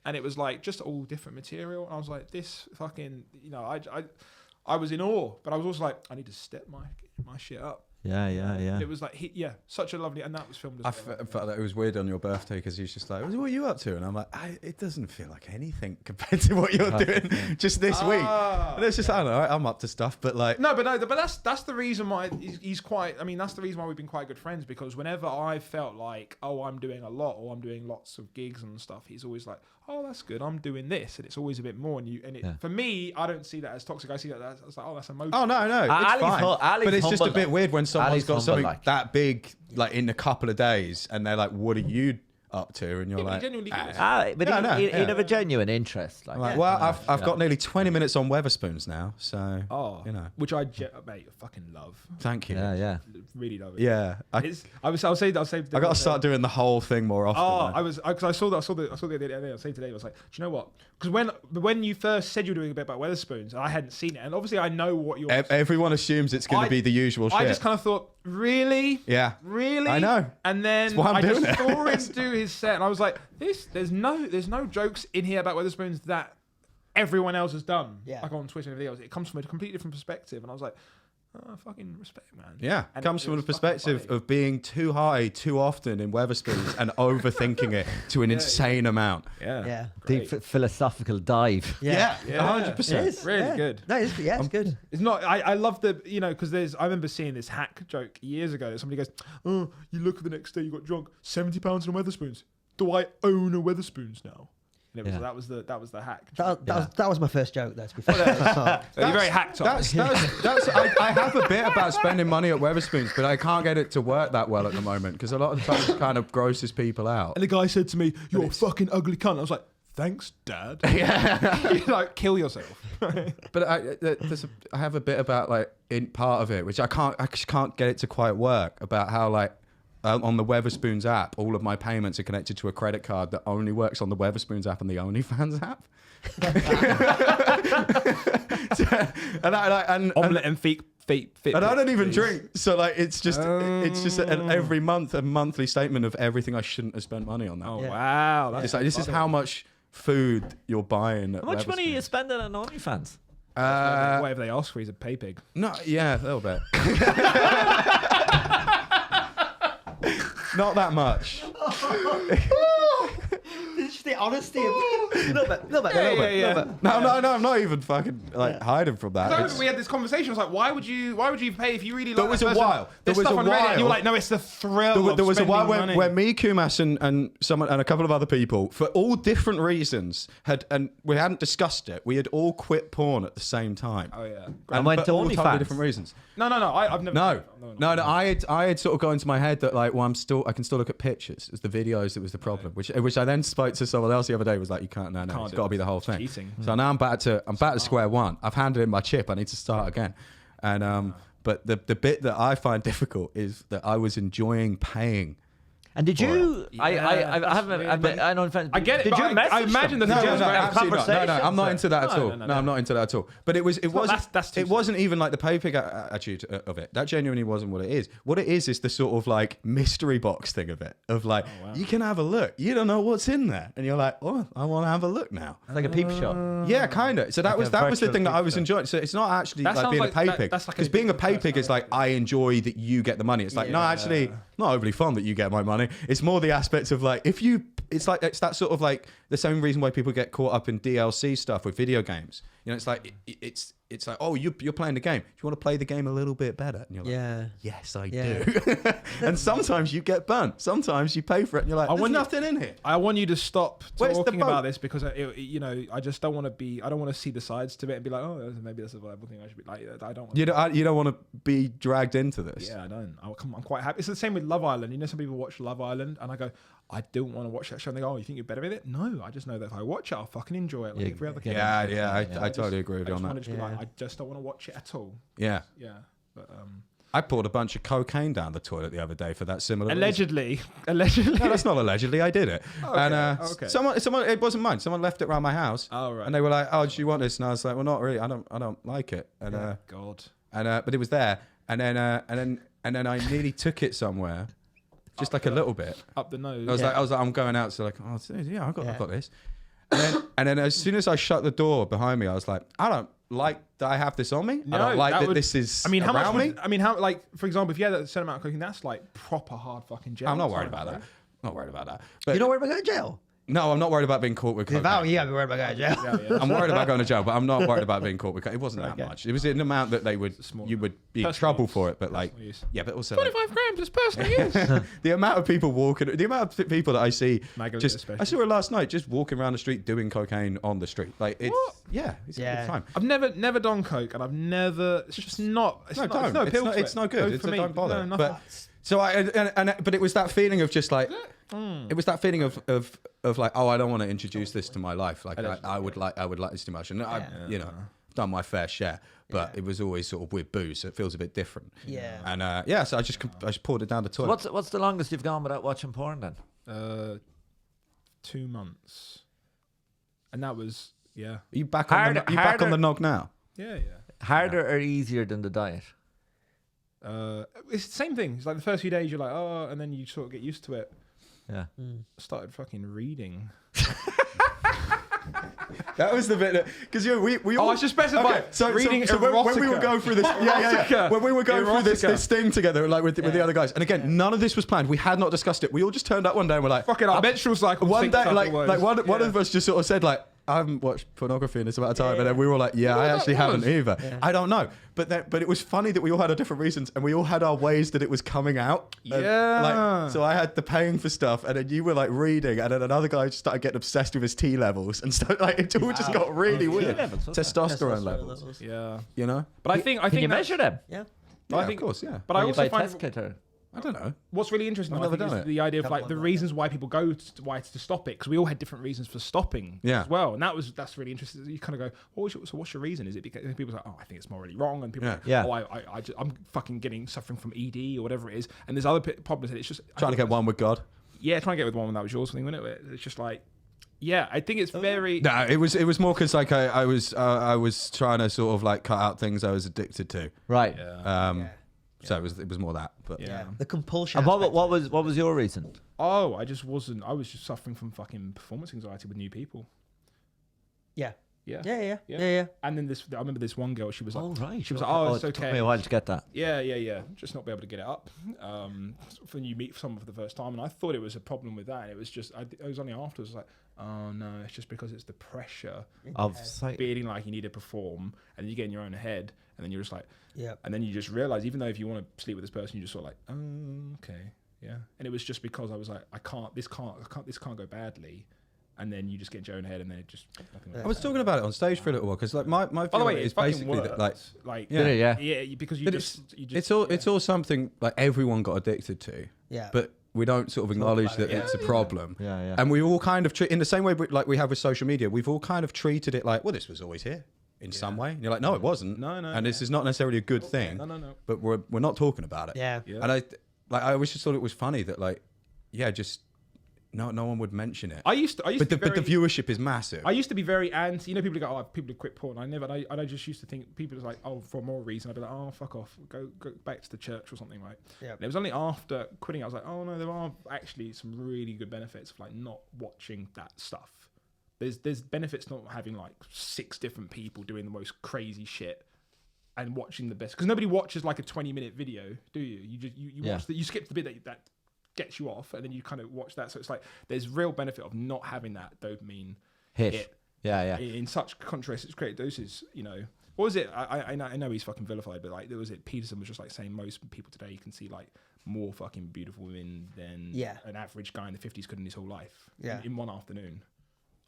and it was like just all different material. And I was like, this fucking, I was in awe, but I was also like, I need to step my shit up. Yeah. It was like, such a lovely, and that was filmed I as well. felt that it was weird on your birthday because he's just like, what are you up to? And I'm like, it doesn't feel like anything compared to what you're doing just this week. And it's just, I don't know, I'm up to stuff, but like... But that's the reason why he's quite, that's the reason why we've been quite good friends, because whenever I felt like, oh, I'm doing a lot or I'm doing lots of gigs and stuff, he's always like, oh, that's good, I'm doing this, and it's always a bit more. For me, I don't see that as toxic. I see that as like, oh, that's emotional. Oh, no, it's Ali's fine. Ali's But it's just a humble, bit like. weird when someone's Ali's got humble, something like. that big, like in a couple of days, and they're like, what are you up to? And you're Yeah, but he like... genuinely gives. But Yeah, I know, he'd yeah. have a genuine interest. Like, I'm like, well, I've got nearly 20 minutes on Weatherspoons now, so, Oh, you know. which mate, fucking love. Thank you. Yeah. Really love it. Yeah. I'll say. I got to start doing the whole thing more often. Oh, man. because I saw the other day. I say today, I was like, do you know what? Because when you first said you were doing a bit about Weatherspoons, I hadn't seen it, and obviously I know what you're. Everyone assumes it's going to be the usual shit. I just kind of thought, really? Yeah. Really? I know. And then That's why I'm I doing just it. saw him do his set, and I was like, there's no jokes in here about Weatherspoons that everyone else has done. Yeah. Like on Twitter and everything else. It comes from a completely different perspective, and I was like, oh, fucking respect, man. Yeah, And comes it from the was fucking perspective funny. of being too high too often in Weatherspoons and overthinking it to an insane amount. Yeah. Deep philosophical dive. Yeah. Yeah. 100%. It is. Really yeah. good. No, it's good. It's not. I love the because I remember seeing this hack joke years ago that somebody goes, oh, you look at the next day you got drunk, £70 in a Weatherspoons. Do I own a Weatherspoons now? And it was that was the hack. That was my first joke, though, to be fair. You're very hacked on. I have a bit about spending money at Weatherspoons, but I can't get it to work that well at the moment because a lot of the times it kind of grosses people out. And the guy said to me, "You're a fucking ugly cunt." I was like, "Thanks, Dad." Yeah. You're like, kill yourself. But I have a bit about like in part of it, which I just can't get it to quite work, about how like on the Weatherspoons app, all of my payments are connected to a credit card that only works on the Weatherspoons app and the OnlyFans app. and Omelette and feet. And I don't even drink, so like it's just every month a monthly statement of everything I shouldn't have spent money on that. Oh Yeah. wow! It's like this is how much food you're buying. How much money are you spending on OnlyFans? Whatever they ask for, he's a pay pig. No, yeah, a little bit. Not that much. Just the honesty. A little bit. No, I'm not even fucking hiding from that. I remember we had this conversation. I was like, why would you pay if you really like There was that a person? while. There's There was stuff a on Reddit, and you were while. like, no, it's the thrill. There was a while money. where me, Kumas, and someone and a couple of other people, for all different reasons, and we hadn't discussed it. We had all quit porn at the same time. Oh yeah. And went for to all totally OnlyFans. different reasons. No. I've never. No. I had sort of got into my head that like, well, I can still look at pictures. It's the videos that was the problem. Which I then spoke to someone else the other day. Was like, you can't. No, Can't it's do got to it. be the whole thing. Cheating. So now I'm back to square one. I've handed in my chip. I need to start again. And but the bit that I find difficult is that I was enjoying paying. And did you? I that's haven't. weird, I don't. I get it. Did but you message I imagine the them? No, videos no, were absolutely not. No, I'm not into that at all. No, No, I'm not into that at all. But it wasn't. that's too It wasn't even like the pay pig attitude of it. That genuinely wasn't what it is. What it is the sort of like mystery box thing of it. Of like, you can have a look. You don't know what's in there, and you're like, oh, I want to have a look now. Like a peep show. Yeah, kind of. So that was the virtual thing that I peep was show. enjoying. So it's not actually That like sounds being like a pay that- pig. that's like a Because being a different pay pig is like I enjoy that you get the money. It's like no, actually, not overly fun that you get my money. It's more the aspect of like if you. It's that sort of like the same reason why people get caught up in DLC stuff with video games. You know, it's like it's like, oh, you're playing the game. Do you want to play the game a little bit better? And you're like, Yeah. yes, I Yeah. do. And sometimes you get burnt. Sometimes you pay for it, and you're like, there's nothing in here. I want you to stop Where's the talking boat? about this because I just don't want to be. I don't want to see the sides to it and be like, oh, maybe that's a viable thing. I should be like, I don't. Want You don't want to be dragged into this. Yeah, I don't. I'm quite happy. It's the same with Love Island. You know, some people watch Love Island, and I go, I don't want to watch that show. And they go, oh, you think you're better with it? No, I just know that if I watch it, I'll fucking enjoy it like every other kid. Yeah, I totally agree with I you just on want to that. just be like, I just don't want to watch it at all. Yeah. Yeah, but I poured a bunch of cocaine down the toilet the other day for that similar reason. allegedly. No, that's not allegedly. I did it. Okay, And okay. someone, it wasn't mine. Someone left it around my house. Oh, right. And they were like, "Oh, do you want this?" And I was like, "Well, not really. I don't like it." And God. but it was there. And then I nearly took it somewhere, just like a little bit. Up the nose. I was like, I'm going out. So like, oh, yeah, I've got this. And then as soon as I shut the door behind me, I was like, I don't like that I have this on me. I don't like that this is how around much? me. How like for example, if you had a certain amount of cocaine, that's like proper hard fucking gel. I'm not worried about that. Not worried about that. But You don't worry about going to jail? no, I'm not worried about being caught with If I were cocaine. you, I'd be worried about going to jail. I'm worried about going to jail, but I'm not worried about being caught with cocaine. It wasn't that much. It was an amount that you would be in Personal trouble use. for it, but like, Personal use. yeah, but also like, 25 grams is personal use. the amount of people walking, the amount of people that I see, Magdalene just especially. I saw her last night, just walking around the street doing cocaine on the street. Like it's What? it's a good time. I've never done coke, and I've never. It's just not. It's No, not. don't. It's no appeal to It's it. no good. No, It's for me. don't bother. No, nothing. But so but it was that feeling of just like it was that feeling of like, oh, I don't want to introduce this to my life. Like I would like this too much, and I done my fair share, but it was always sort of with booze, so it feels a bit different. Yeah. And so I just poured it down the toilet. What's the longest you've gone without watching porn then? 2 months, and that was Are you back on Harder. the nog now? yeah. Harder or easier than the diet? It's the same thing. It's like the first few days you're like, oh, and then you sort of get used to it. Yeah. I started fucking reading. That was the bit because we all. I should specify. Okay, so reading when we were erotica. going through this, Erotica. when we were going through Erotica. this thing together, like with the other guys, and again, none of this was planned. We had not discussed it. We all just turned up one day and we're like, Fucking our menstrual cycle. one syncs day, up like always. one of us just sort of said like, I haven't watched pornography in this amount of time, and then we were like, yeah, I actually haven't either. Yeah. I don't know, but it was funny that we all had our different reasons, and we all had our ways that it was coming out. And, Yeah. so I had the paying for stuff, and then you were like reading, and then another guy just started getting obsessed with his T levels, and so like it all just got really weird. levels, what's that? Testosterone levels, Yeah. you know. But I think Can you that- measure them? Yeah. Yeah, I think- of course, yeah. But I When you also buy find test kit or I don't know. what's really interesting I've I never think, done is it. the idea of Couple like of the them, reasons why people go to stop it, because we all had different reasons for stopping Yeah. as well, and that's really interesting. You kind of go, what's your reason? Is it because people are like, oh, I think it's morally wrong, and people are like, Yeah. oh, I'm fucking suffering from ED or whatever it is, and there's other problems that it's just Trying to get one with God. trying to get with one that was yours, something, wasn't it? It's just like, yeah, I think it's very. No, it was more because like I was trying to sort of like cut out things I was addicted to. right? So it was more that. But Yeah. The compulsion. And aspect. what was your reason? Oh, I was just suffering from fucking performance anxiety with new people. Yeah. Yeah. Yeah. And then I remember this one girl. She was like, Oh, right. She was like, oh, it's it took me okay. a while to get that. Yeah. Just not be able to get it up. When you meet someone for the first time, and I thought it was a problem with that. And it was just, it was only afterwards like, oh no, it's just because it's the pressure Of sight. feeling like you need to perform, and you get in your own head, and then you're just like, Yeah. and then you just realize, even though if you want to sleep with this person, you just sort of like, oh, okay, yeah. And it was just because I was like, this can't go badly. And then you just get in your own head, and then it just. I was talking about it on stage for a little while because, like, my By view the way, on it it is fucking basically works. that, like, Yeah. because you But just, it's all something like everyone got addicted to. Yeah. But we don't sort of acknowledge about that it, it's a problem. Yeah. And we all kind of in the same way like we have with social media, we've all kind of treated it like, well, this was always here in some way. And you're like, no, it wasn't. No. And this is not necessarily a good thing. No. But we're not talking about it. Yeah. And I always just thought it was funny that just no one would mention it. I used to but the viewership is massive. I used to be very anti. You know, people go, "Oh, people quit porn." I just used to think people was like, "Oh, for a moral reason." I'd be like, "Oh, fuck off, go back to the church or something." Right? Yeah. And it was only after quitting I was like, "Oh no, there are actually some really good benefits of like not watching that stuff." There's benefits not having like 6 different people doing the most crazy shit and watching the best, because nobody watches like a 20-minute video, do you? You watch you skip the bit that gets you off, and then you kind of watch that. So it's like there's real benefit of not having that dopamine Hit. Yeah. in such contrasted great doses. You know, what was it? I know he's fucking vilified, but like there was it. Peterson was just like saying most people today can see like more fucking beautiful women than an average guy in the 50s could in his whole life. In one afternoon.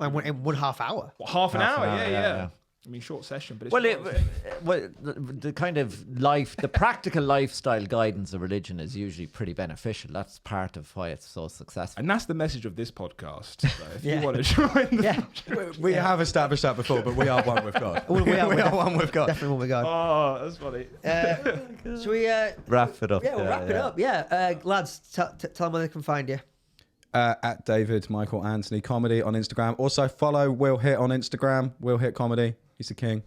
And in 1.5 hour. What, half an hour? Yeah. I mean, short session, but it's the kind of the practical lifestyle guidance of religion is usually pretty beneficial. That's part of why it's so successful. and that's the message of this podcast. So if you want to join the we have established that before, but we are one with God. We are one with God. Definitely one with God. oh, that's funny. Should we Wrap it up. Yeah, we'll wrap it up. Yeah. Lads, tell them where they can find you. At David Michael Anthony Comedy on Instagram. Also follow Will Hit on Instagram. Will Hit Comedy. He's the king.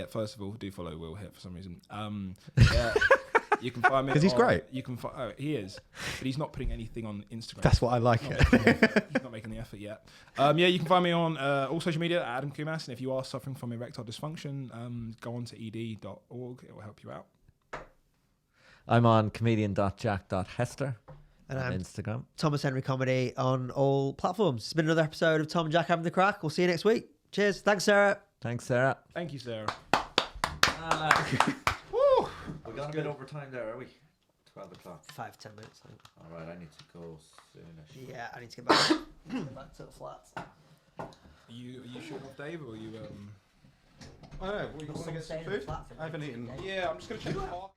First of all, do follow Will Hit for some reason. You can find me because he's great. You can he is, but he's not putting anything on Instagram. That's what I like. He's not making the effort yet. You can find me on all social media at Adam Kumas, and if you are suffering from erectile dysfunction, go on to ed.org. It will help you out. I'm on comedian.jack.hester And on I'm Instagram. Thomas Henry Comedy on all platforms. It's been another episode of Tom and Jack having the crack. We'll see you next week. Cheers. Thanks, Sarah. Thanks, Sarah. Thank you, Sarah. Woo! We got a bit over time there, are we? 12 o'clock. 5-10 minutes. All right, I need to go soonish. Yeah, I need to get back, back to the flats. Are you shooting off Dave, or are you? I don't know. You want to get some food? I haven't eaten. Yeah, I'm just gonna check the park.